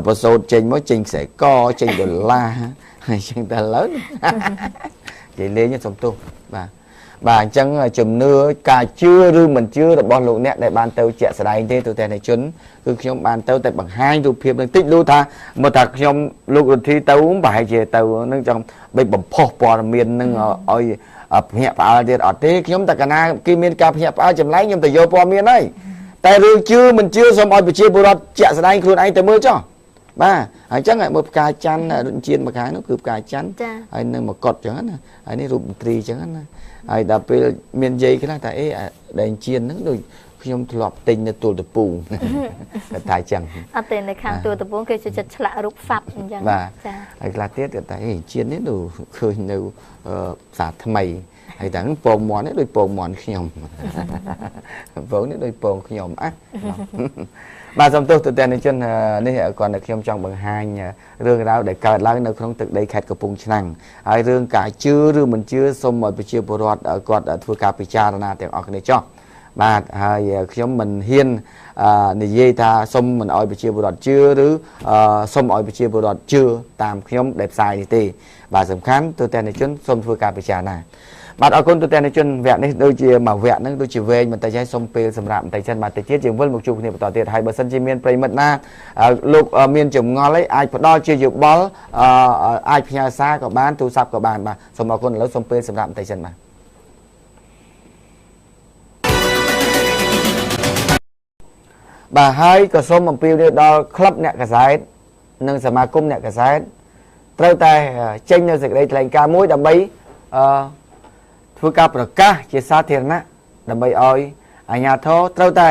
ប្រសូតចេញមកចេញខ្សែកចេញដុល្លារហើយចឹងតែឥឡូវនិយាយលេងសុំទោសបាទអញ្ចឹងជំនឿការជឿឬមិនជឿរបស់លោកអ្នកដែលបានទៅជាក់ស្ដែងទេទូទាំងជនគឺខ្ញុំបានទៅតែបង្ហាញរូបភាពនឹងតិចលូថាមកថាខ្ញុំលោករទ្ធីទៅប្រហែលជាទៅនឹងចង់បិទបំផុសព័ត៌មាននឹងឲ្យភ្ញាក់ផ្អើលទៀតអត់ទេខ្ញុំតែកាលណាគេមានការភ្ញាក់ផ្អើលចម្លែកខ្ញុំទៅយកព័ត៌មានហើយតែរឿងជឿមិនជឿសូមឲ្យប្រជាពលរដ្ឋជាក់ស្ដែងខ្លួនឯងទៅមើលចុះបាទហើយអញ្ចឹងមើលផ្កាច័ន្ទជៀនមួយខាងនោះគឺផ្កាច័ន្ទហើយនៅមកុដអញ្ចឹងណាហើយនេះរូបមន្ត្រីអញ្ចឹងណាហើយដល់ពេលមាននិយាយខ្លះថាអេដែលជៀនហ្នឹងដូចខ្ញុំធ្លាប់ទិញនៅទូលតពូគាត់ថាអញ្ចឹងអត់ទេនៅខាងទូលតពូគេចូលចិត្តឆ្លាក់រូបសត្វអញ្ចឹងចាហើយខ្លះទៀតគាត់ថាអេជៀននេះដូចឃើញនៅផ្សារថ្មីហើយតែពងមាន់នេះដូចពងមាន់ខ្ញុំពងនេះដូចពងខ្ញុំបាទសូមទោសទូទាំងជននេះគាត់តែខ្ញុំចង់បង្ហាញរឿងរ៉ាវដែលកើតឡើងនៅក្នុងទឹកដីខេត្តកំពង់ឆ្នាំងហើយរឿងការជឿឬមិនជឿសូមឲ្យប្រជាពលរដ្ឋគាត់ធ្វើការពិចារណាទាំងអស់គ្នាចុះបាទហើយខ្ញុំមិនហ៊ាន និយាយថាសុំមិនអោយប្រជាពលរដ្ឋជឿឬសុំអោយប្រជាពលរដ្ឋជឿតាមខ្ញុំដែលផ្សាយនេះទេបាទសំខាន់ទូទាំងអ្នកជនសូមធ្វើការពិចារណាបាទអរគុណទូទាំងអ្នកជនវគ្គនេះដូចជាមួយវគ្គហ្នឹងដូចជាវែងបន្តិចហើយសូមពេលសម្រាប់បន្តិចសិនបាទតិចទៀតយើងវិលមកជួបគ្នាបន្តទៀតហើយបើសិនជាមានប្រិមិត្តណាលោកមានចម្ងល់អីអាចផ្ដល់ជាយោបល់អាចផ្ញើសារក៏បានទូរស័ព្ទក៏បានបាទសូមអរគុណឥឡូវសូមពេលសម្រាប់បន្តិចសិនបាទបាទហើយក៏សូមអំពាវនាវដល់ក្លឹបអ្នកកាសែតនិងសមាគមអ្នកកាសែតត្រូវតែចេញនៅសេចក្តីថ្លែងការណ៍មួយដើម្បីធ្វើការប្រកាសជាសាធារណៈដើម្បីឲ្យអាជ្ញាធរត្រូវតែ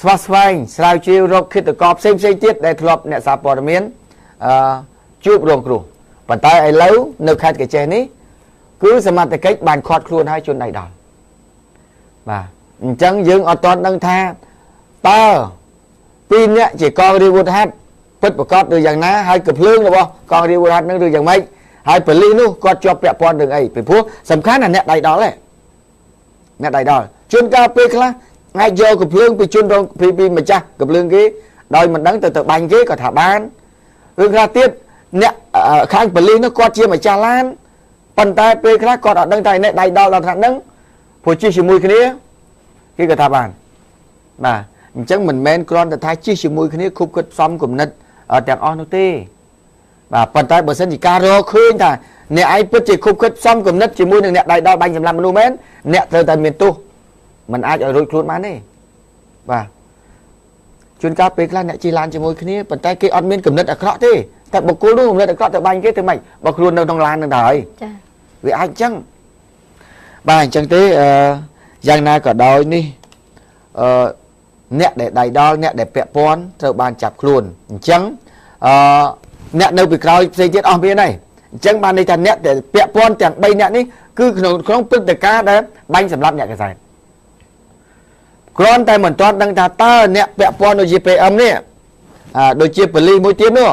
ស្វាស្វែងស្រាវជ្រាវរកឃាតករផ្សេងទៀតដែលធ្លាប់អ្នកសារព័ត៌មានជួបរងគ្រោះប៉ុន្តែឥឡូវនៅខេត្តកញ្ចេះនេះគឺសមត្ថកិច្ចបានខាត់ខ្លួនឲ្យជនដៃដល់បាទអញ្ចឹងយើងអត់ទាន់ដឹងថាតើពីរនាក់ជាកងរាជអាវុធហត្ថពិតប្រកបឬយ៉ាងណាហើយកំភ្លើងរបស់កងរាជអាវុធហត្ថនឹងឬយ៉ាងម៉េចហើយប៉ូលីសនោះគាត់ជាប់ពាក់ព័ន្ធនឹងអីពីព្រោះសំខាន់ណាអ្នកដៃដល់ហ្នឹងអ្នកដៃដល់ជួនកាលពេលខ្លះអាចយកកំភ្លើងពីជនរងពីម្ចាស់កំភ្លើងគេដោយមិនដឹងទៅបាញ់គេក៏ថាបានឬខ្លះទៀតអ្នកខាងប៉ូលីសនោះគាត់ជាម្ចាស់ឡានប៉ុន្តែពេលខ្លះគាត់អត់ដឹងថាអ្នកដៃដល់ដល់ថ្នាក់ហ្នឹងព្រោះជិះជាមួយគ្នាគេក៏ថាបានបាទអញ្ចឹងមិនមែនគ្រាន់តែថាជិះជាមួយគ្នាគប់គិតផ្សំគំនិតទាំងអស់នោះទេបាទប៉ុន្តែបើសិនជាការរកឃើញថាអ្នកឯងពិតជាគប់គិតផ្សំគំនិតជាមួយនឹងអ្នកដៃដល់បាញ់សម្លាប់មនុស្សមែនអ្នកត្រូវតែមានទោសមិនអាចឲ្យរួចខ្លួនបានទេបាទជួនកាលពេលខ្លះអ្នកជិះឡានជាមួយគ្នាប៉ុន្តែគេអត់មានគំនិតអាក្រក់ទេតែបុគ្គលនោះគំនិតអាក្រក់ទៅបាញ់គេទៅម៉េចបើខ្លួននៅក្នុងឡាននឹងទៅហើយចាវាអាចអញ្ចឹងបាទអញ្ចឹងទេយ៉ាងណាក៏ដោយនេះអ្នកដែលដៃដល់អ្នកដែលពាក់ព័ន្ធត្រូវបានចាប់ខ្លួនអញ្ចឹងអ្នកនៅពីក្រោយផ្សេងទៀតអស់មានហើយអញ្ចឹងបានន័យថាអ្នកដែលពាក់ព័ន្ធទាំង3អ្នកនេះគឺក្នុងព្រឹត្តិការណ៍ដែលបាញ់សម្លាប់អ្នកកសែតគ្រាន់តែមិនទាន់ដឹងថាតើអ្នកពាក់ព័ន្ធដូចជា PM នេះដូចជាប៉ូលីសមួយទៀតនោះ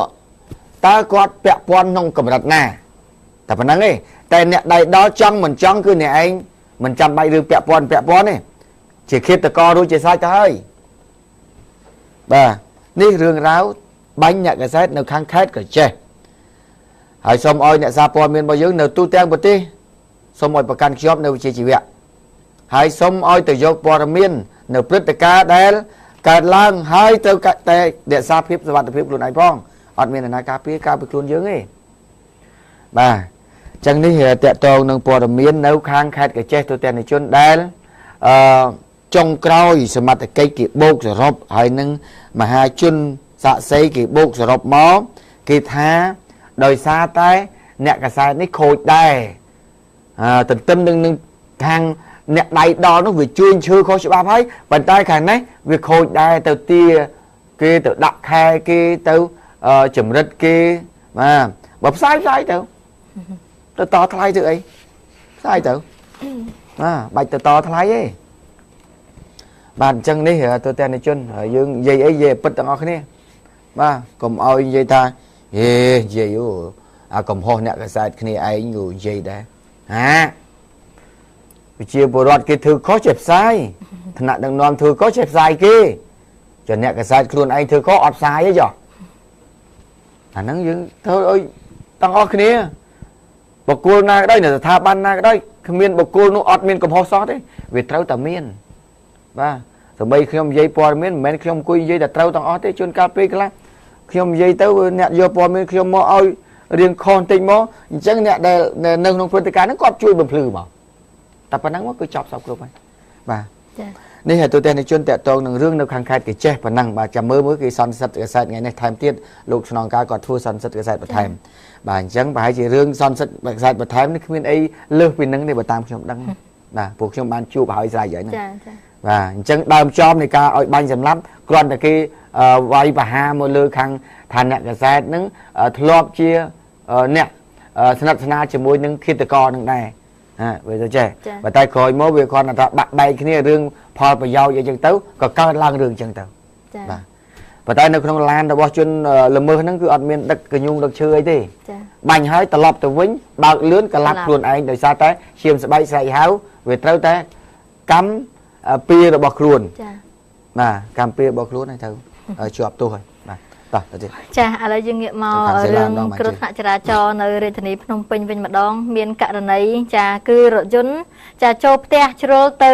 តើគាត់ពាក់ព័ន្ធក្នុងកម្រិតណាតែប៉ុណ្្នឹងទេតែអ្នកដៃដល់ចង់មិនចង់គឺអ្នកឯងមិនចាំបាច់រឿងពាក់ព័ន្ធទេជាឃាតកររួចជាស្រេចទៅហើយបាទនេះរឿងរ៉ាវបាញ់អ្នកកសែតនៅខាងខេត្តក៏ចេះហើយសូមឲ្យអ្នកសារព័ត៌មានរបស់យើងនៅទូទាំងប្រទេសសូមឲ្យប្រកាន់ខ្ជាប់នៅវិជ្ជាជីវៈហើយសូមឲ្យទៅយកព័ត៌មាននៅព្រឹត្តិការណ៍ដែលកើតឡើងហើយទៅតែរក្សាភាពសុវត្ថិភាពខ្លួនឯងផងអត់មានអ្នកណាការពារខ្លួនយើងទេបាទអញ្ចឹងនេះតកតងនឹងព័ត៌មាននៅខាងខេត្តកញ្ចេះទូទាំងជនដែលចុងក្រោយសមត្ថកិច្ចគេបូកសរុបហើយនឹងមហាជនសាក់សីគេបូកសរុបមកគេថាដោយសារតែអ្នកកសែតនេះខូចដែរទន្ទឹមនឹងខាងអ្នកដៃដល់នោះវាជួញឈើខុសច្បាប់ហើយប៉ុន្តែខាងនេះវាខូចដែរទៅទាគេទៅដាក់ខែគេទៅចម្រិតគេបាទបើផ្សាយទៅតថ្លៃទៅអីផ្សាយទៅបាច់ទៅតថ្លៃទេបាទអញ្ចឹងនេះទៅតែអ្នកជនយើងនិយាយអីនិយាយពិតទាំងអស់គ្នាបាទកុំឲ្យនិយាយថាហេនិយាយកំហុសអ្នកកសែតគ្នាឯងនិយាយដែរវិជាពលរដ្ឋគេធ្វើខុសចេះផ្សាយថ្នាក់ដឹកនាំធ្វើខុសចេះផ្សាយគេចុះអ្នកកសែតខ្លួនឯងធ្វើខុសអត់ផ្សាយទេចុះអាហ្នឹងយើងធ្វើឲ្យទាំងអស់គ្នាបុគ្គលណាក៏ដោយនៅស្ថាប័នណាក៏ដោយគ្មានបុគ្គលនោះអត់មានកំហុសសោះទេវាត្រូវតែមានបាទសម្បីខ្ញុំនិយាយព័ត៌មានមិនមែនខ្ញុំអង្គុយនិយាយតែត្រូវទាំងអស់ទេជួនកាលពេលខ្លះខ្ញុំនិយាយទៅអ្នកយកព័ត៌មានខ្ញុំមកឲ្យរៀងខុសបន្តិចមកអញ្ចឹងអ្នកដែលនៅក្នុងព្រឹត្តិការណ៍ហ្នឹងគាត់ជួយបំភ្លឺមកតែប៉ុណ្ណឹងមកគឺចប់សពគ្រប់ហើយបាទចា៎នេះហើយទូទាំងអ្នកជនតកតងនឹងរឿងនៅខាងខេត្តកញ្ចេះប៉ុណ្ណឹងបាទចាំមើលគេសន្និសិទកសែតថ្ងៃនេះថែមទៀតលោកស្នងការគាត់ធ្វើសន្និសិទកសែតបន្ថែមបាទអញ្ចឹងប្រហែលជារឿងសន្និសិទកសែតបន្ថែមនេះគ្មានអីលើសពីនឹងទេបើតាមខ្ញុំដឹងបាទពួកខ្ញុំបានជួបហើយស្រេចហើយហ្នឹងចា៎បាទអញ្ចឹងដើមចំនៃការឲ្យបាញ់សម្លាប់គ្រាន់តែគេវាយប្រហារមកលើខាងឋានៈកសែតហ្នឹងធ្លាប់ជាអ្នកស្និទ្ធស្នាលជាមួយនឹងឃាតករនឹងដែរវាទៅចេះបើតែក្រោយមកវាគ្រាន់តែថាបាក់បែកគ្នារឿងផលប្រយោជន៍អីចឹងទៅក៏កើតឡើងរឿងចឹងទៅបាទប៉ុន្តែនៅក្នុងឡានរបស់ជនល្មើសហ្នឹងគឺអត់មានដឹកកញ្ញូងដឹកឈើអីទេបាញ់ហើយត្រឡប់ទៅវិញបើកលឿនក្លាប់ខ្លួនឯងដោយសារតែឈាមស្បែកស្រែកហៅវាត្រូវតែកម្ម ពីរបស់ខ្លួន ចា បាទកម្មពីរបស់ខ្លួនហើយទៅជាប់ទោសហើយបាទតោះទៅទៀត ចាឥឡូវយើងងាកមករឿងគ្រោះថ្នាក់ចរាចរណ៍នៅរាជធានីភ្នំពេញវិញម្ដងមានករណីចាគឺរថយន្តចាចូលផ្ទះជ្រុលទៅ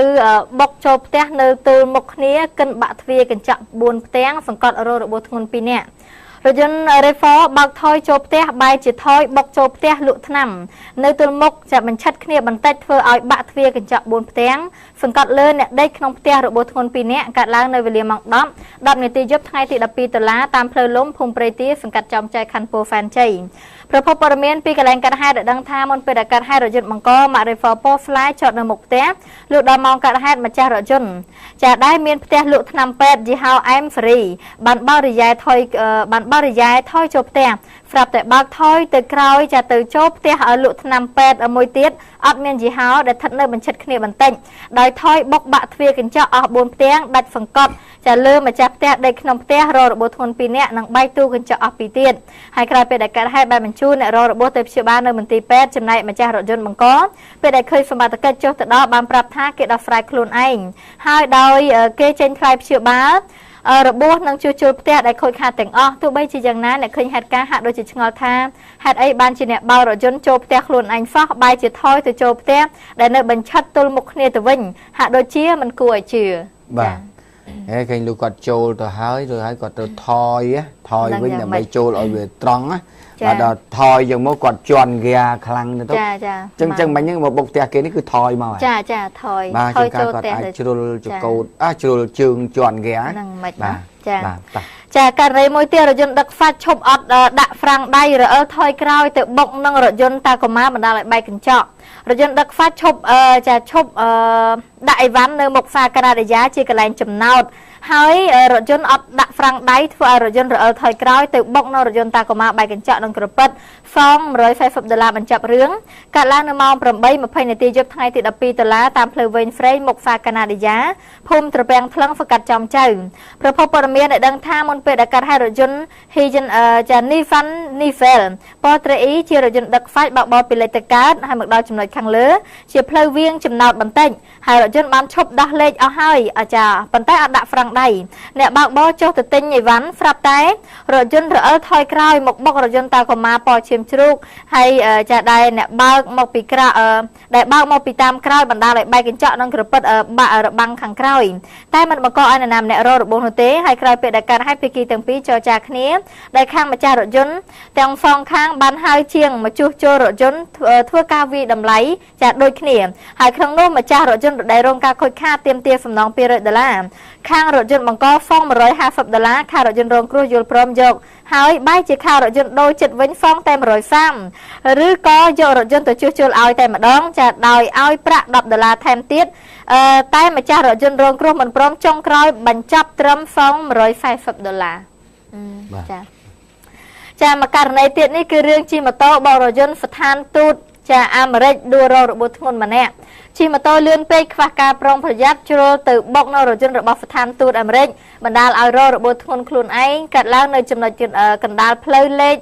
បុកចូលផ្ទះនៅទល់មុខគ្នាកិនបាក់ទ្វារកញ្ចក់4ផ្ទាំងសង្កត់រោរបួសធ្ងន់2នាក់រថយន្ត Refor បើកថយចូលផ្ទះបែរជាថយបុកចូលផ្ទះលក់ថ្នាំនៅទល់មុខចាបញ្ឆិតគ្នាបន្តិចធ្វើឲ្យបាក់ទ្វារកញ្ចក់4ផ្ទាំងសង្កត់លើអ្នកដេកក្នុងផ្ទះរបួសធ្ងន់2នាក់កាត់ឡើងនៅវេលាម៉ោង10នាទីយប់ថ្ងៃទី12តុលាតាមផ្លូវលំភូមិព្រៃទាសង្កាត់ចំចែកខណ្ឌពោធិ៍សែនជ័យប្រពន្ធព័ត៌មានពីកន្លែងកាត់ហេតុដឹងថាមុនពេលដែលកាត់ហេតុរថយន្តបង្កម៉ាក Refor Post Fly ចតនៅមុខផ្ទះលុះដល់ម៉ោងកាត់ហេតុម្ចាស់រថយន្តចាដែលមានផ្ទះលក់ថ្នាំពេទ្យយីហោ M Free បានបោរយាយថយចូលផ្ទះស្រាប់តែបើកថយទៅក្រោយចាទៅចូលផ្ទះឲ្យលក់ថ្នាំពេទ្យមួយទៀតអត់មានយីហោដែលស្ថិតនៅបញ្ឆិតគ្នាបន្តិចដោយថយបុកបាក់ទ្វារកញ្ចក់អស់4ផ្ទាំងដាច់សង្កត់ចាលើម្ចាស់ផ្ទះដេកក្នុងផ្ទះររបួសធ្ងន់2នាក់និងបែកទូកញ្ចក់អស់2ទៀតហើយក្រោយពេលដែលកើតហេតុបានបញ្ជូនអ្នកររបួសទៅព្យាបាលនៅមន្ទីរពេទ្យចំណែកម្ចាស់រថយន្តបង្កពេលដែលឃើញសមត្ថកិច្ចចុះទៅដល់បានប្រាប់ថាគេដោះស្រាយខ្លួនឯងហើយដោយគេចេញថ្លៃព្យាបាលរបួសនឹងជួសជុលផ្ទះដែលខូចខាតទាំងអស់ទោះបីជាយ៉ាងណាអ្នកឃើញហេតុការណ៍ហាក់ដូចជាឆ្ងល់ថាហេតុអីបានជាអ្នកបើករថយន្តចូលផ្ទះខ្លួនឯងសោះបែរជាថយទៅចូលផ្ទះដែលនៅបញ្ឆិតទល់មុខគ្នាទៅវិញហាក់ដូចជាមិនគួរឲ្យជឿ បាទហើយឃើញលោកគាត់ចូលទៅហើយគាត់ទៅថយវិញដើម្បីចូលឲ្យវាត្រង់ណាបាទដល់ថយយ៉ាងមកគាត់ជន់ហ្គាខ្លាំងទៅចឹងមិញហ្នឹងមកបុកផ្ទះគេនេះគឺថយមកចាថយចូលផ្ទះទៅជ្រុលចកោតជ្រុលជើងជន់ហ្គាហ្នឹងមិនបាទបាទ ចាករណីមួយទៀតរថយន្តដឹកហ្វាច់ឈប់អត់ដាក់ហ្វ្រាំងដៃរអិលថយក្រោយទៅបុកនឹងរថយន្តតាកូម៉ាបណ្ដាលឲ្យបែកកញ្ចក់រថយន្តដឹកហ្វាច់ឈប់ដាក់អីវ៉ាន់នៅមុខផ្សារកាណាឌីយ៉ាជាកន្លែងចំណោតហើយរថយន្តអត់ដាក់ហ្វ្រាំងដៃធ្វើឲ្យរថយន្តរអិលថយក្រោយទៅបុកនៅរថយន្តតាកូម៉ាបែកកញ្ចក់នឹងក្រពិតសង$140បញ្ចប់រឿងកាត់ឡើងនៅម៉ោង8:20នាទីយប់ថ្ងៃទី12តុលាតាមផ្លូវវែងហ្វ្រេងមុខផ្សារកាណាឌីយ៉ាភូមិត្រពាំងថ្លឹងសង្កាត់ចំចៅប្រពន្ធព័ត៌មានได้ដឹងថាមុនពេលដែលកាត់ហេតុរថយន្តចានីហ្វាន់នីហ្វែលប៉ត្រេអ៊ីជារថយន្តដឹកហ្វាច់បើកបរពីលេខទៅកើតហើយមកដល់ចំណុចខាងលើជាផ្លូវវាងចំណោតបន្តិចហើយរថយន្តបានឈប់ដោះលេខអស់ហើយចាប៉ុន្តែអត់ដាក់ហ្វ្រាំងដៃអ្នកបើកបរចុះទៅទិញអីវ៉ាន់ស្រាប់តែរថយន្តរអិលថយក្រោយមកបុករថយន្តតាកូម៉ាពណ៌ឈាមជ្រូកហើយចាដែលអ្នកបើកមកពីក្រៅដែលបើកមកពីតាមក្រោយបណ្ដាលឲ្យបែកកញ្ចក់នឹងក្រពិតបាក់របាំងខាងក្រោយតែមិនបង្កឲ្យនរណាម្នាក់រងរបួសនោះទេហើយក្រោយពេលដែលកើតហេតុភាគីទាំងពីរចរចាគ្នាដែលខាងម្ចាស់រថយន្តទាំងសងខាងបានហៅជាងមកជួសជុលរថយន្តធ្វើការវាយតម្លៃចាដូចគ្នាហើយក្នុងនោះម្ចាស់រថយន្តដែលរងការខូចខាតទាមទារសំណង$200ខាងរថយន្តបង្កសង$150ខាងរថយន្តរងគ្រោះយល់ព្រមយកហើយបែរជាខាងរថយន្តដូរចិត្តវិញសងតែ$130ឬក៏យករថយន្តទៅជួសជុលឲ្យតែម្ដងចាដោយឲ្យប្រាក់$10ថែមទៀតតែម្ចាស់រថយន្តរងគ្រោះមិនព្រមចុងក្រោយបញ្ចប់ត្រឹមសង$140ចាមកករណីទៀតនេះគឺរឿងជិះម៉ូតូបករយន្តស្ថានទូតចាអាមេរិកដួលរងរបួសធ្ងន់ម្នាក់ជិះម៉ូតូលឿនពេកខ្វះការប្រុងប្រយ័ត្នជ្រុលទៅបុកនៅរថយន្តរបស់ស្ថានទូតអាមេរិកបណ្ដាលឲ្យរងរបួសធ្ងន់ខ្លួនឯងកាត់ឡើងនៅចំណុចកណ្ដាលផ្លូវលេខ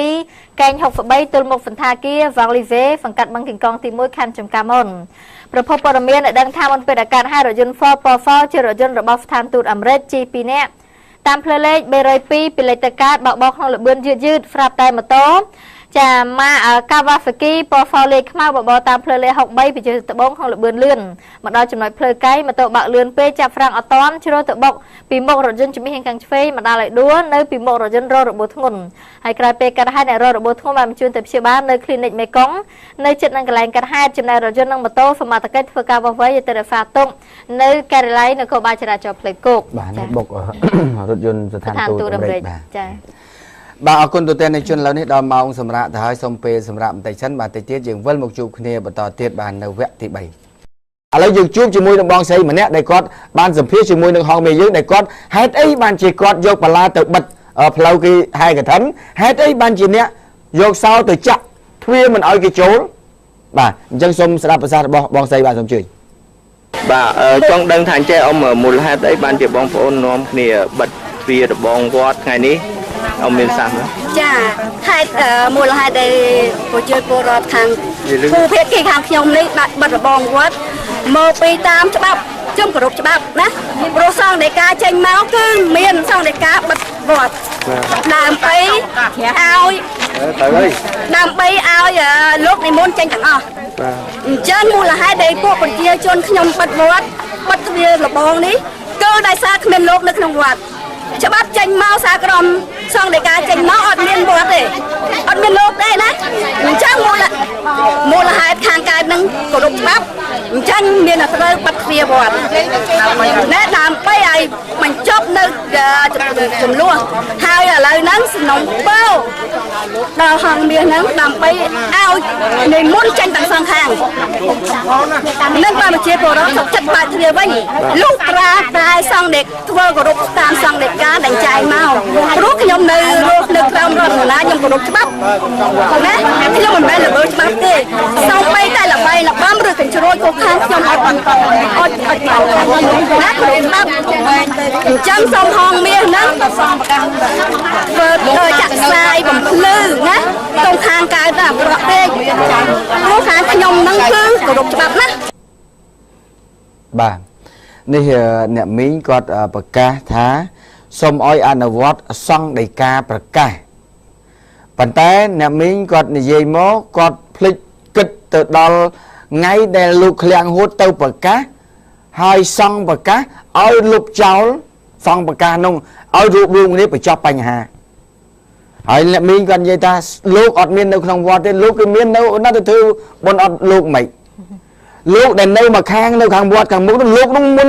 302កែង63ទល់មុខសន្តាគារ Valley សង្កាត់បឹងកេងកងទី1ខណ្ឌចំការមុនប្រពន្ធព័ត៌មានได้ដឹងថាមុនពេលដែលកើតហេតុរថយន្ត Ford Polo ជារថយន្តរបស់ស្ថានទូតអាមេរិកជិះ2នាក់តាមផ្លូវលេខ302ពីលេខទៅកើតបោកក្នុងលបឿនយឺតស្រាប់តែម៉ូតូចាម៉ាKawasaki ពណ៌ Ford លេខខ្មៅបបតាមផ្លូវលេខ63ពីជើងត្បូងក្នុងលបឿនលឿនមកដល់ចំណុចផ្លូវកែងម៉ូតូបើកលឿនពេកចាប់ហ្វ្រាំងអត់តាន់ជ្រុលទៅបុកពីមុខរថយន្តជំនាញខាងឆ្វេងមកដល់ឲ្យដួលនៅពីមុខរថយន្តរងរបួសធ្ងន់ហើយក្រោយពេលកាត់ហេតុអ្នករងរបួសធ្ងន់បានបញ្ជូនទៅព្យាបាលនៅ Clinic មេកុងនៅជិតនឹងកន្លែងកាត់ហេតុចំណែករថយន្តនិងម៉ូតូសមត្ថកិច្ចធ្វើការវាស់វែងទៅរក្សាទុកនៅការិយាល័យនគរបាលចរាចរណ៍ផ្លូវគោកបាទបុករថយន្តស្ថានទូតអាមេរិកបាទចាបាទអរគុណទូទាំងអ្នកជនឥឡូវនេះដល់ម៉ោងសម្រាប់ទៅហើយសូមពេលសម្រាប់បន្តិចសិនបាទតិចទៀតយើងវិលមកជួបគ្នាបន្តទៀតបាននៅវគ្គទី3ឥឡូវយើងជួបជាមួយនឹងបងស្រីម្នាក់ដែលគាត់បានសម្ភាសជាមួយនឹងហងមេយើងដែលគាត់ហេតុអីបានជាគាត់យកបន្លាទៅបិទផ្លូវគេហែកឋិនហេតុអីបានជាអ្នកយកសោទៅចាក់ទ្វារមិនឲ្យគេចូលបាទអញ្ចឹងសូមស្ដាប់ប្រសាសន៍របស់បងស្រីបាទសូមជួយបាទចង់ដឹងថាអញ្ចឹងអមមូលហេតុអីបានជាបងប្អូននាំគ្នាបិទទ្វាររបងវត្តថ្ងៃនេះអមមានសាសន៍ចាហេតុមូលហេតុដែលប្រជាពលរដ្ឋខាង ผู้เพศกี่ខាងខ្ញុំនេះបាត់របងវត្តមកពីតាមច្បាប់ខ្ញុំគោរពច្បាប់ណាព្រោះសង្ឃដីកាចេញមកគឺមានសង្ឃដីកាបិទវត្តដើម្បីឲ្យដើម្បីឲ្យលោកនិមន្តចេញទាំងអស់អញ្ចឹងមូលហេតុដែលពួកប្រជាជនខ្ញុំបិទវត្តបិទទ្វាររបងនេះគឺដោយសារគ្មានលោកនៅក្នុងវត្តច្បាប់ចេញមកសាក្រមសង្ឃដីកាចេញមកអត់មានវត្តទេអត់មានលោកទេណាអញ្ចឹងមូលហេតុខាងកើតនឹងគោរពច្បាប់អញ្ចឹងមានតែត្រូវបិទទ្វារវត្តណែដើម្បីឲ្យបញ្ចប់នៅចំនួនហើយឥឡូវហ្នឹងសំណុំពើដល់ហងមាសហ្នឹងដើម្បីឲ្យនិមន្តចេញទាំងសងខាងនឹងបានជាពលរដ្ឋសុខចិត្តបើកទ្វារវិញលុះត្រាតែសង្ឃដែលធ្វើគោរពតាមសង្ឃដីកាដែលចែងមកព្រោះខ្ញុំនៅរស់នៅក្រោមរដ្ឋាភិបាលខ្ញុំគោរពច្បាប់ណាខ្ញុំមិនមែនល្មើសច្បាប់ទេសូម្បីតែល្បីល្បំឬកញ្ជ្រួចក៏ខាងខ្ញុំអត់ណាគោរពច្បាប់អញ្ចឹងសូមហងមាសហ្នឹងធ្វើចាក់ផ្សាយបំភ្លឺណាតรงខាងកើតតែអាក្រក់ពេកព្រោះខាងខ្ញុំហ្នឹងគឺគោរពច្បាប់ណាបាទនេះអ្នកមីងគាត់ប្រកាសថាសូមឲ្យអនុវត្តសង្ឃដីកាប្រកាសប៉ុន្តែអ្នកមីងគាត់និយាយមកគាត់ភ្លេចគិតទៅដល់ថ្ងៃដែលលោកឃ្លាំងហួតទៅប្រកាសហើយសង្ឃប្រកាសឲ្យលុបចោលសង្ឃប្រកាសនោះឲ្យរួបរวมគ្នាបញ្ចប់បញ្ហាហើយអ្នកមីងគាត់និយាយថាលោកអត់មាននៅក្នុងវត្តទេលោកគឺមាននៅទៅធ្វើបុណ្យអត់លោកមិនលោកដែលនៅមកខាងនៅខាងវត្តខាងមុខនោះលោកនោះមុន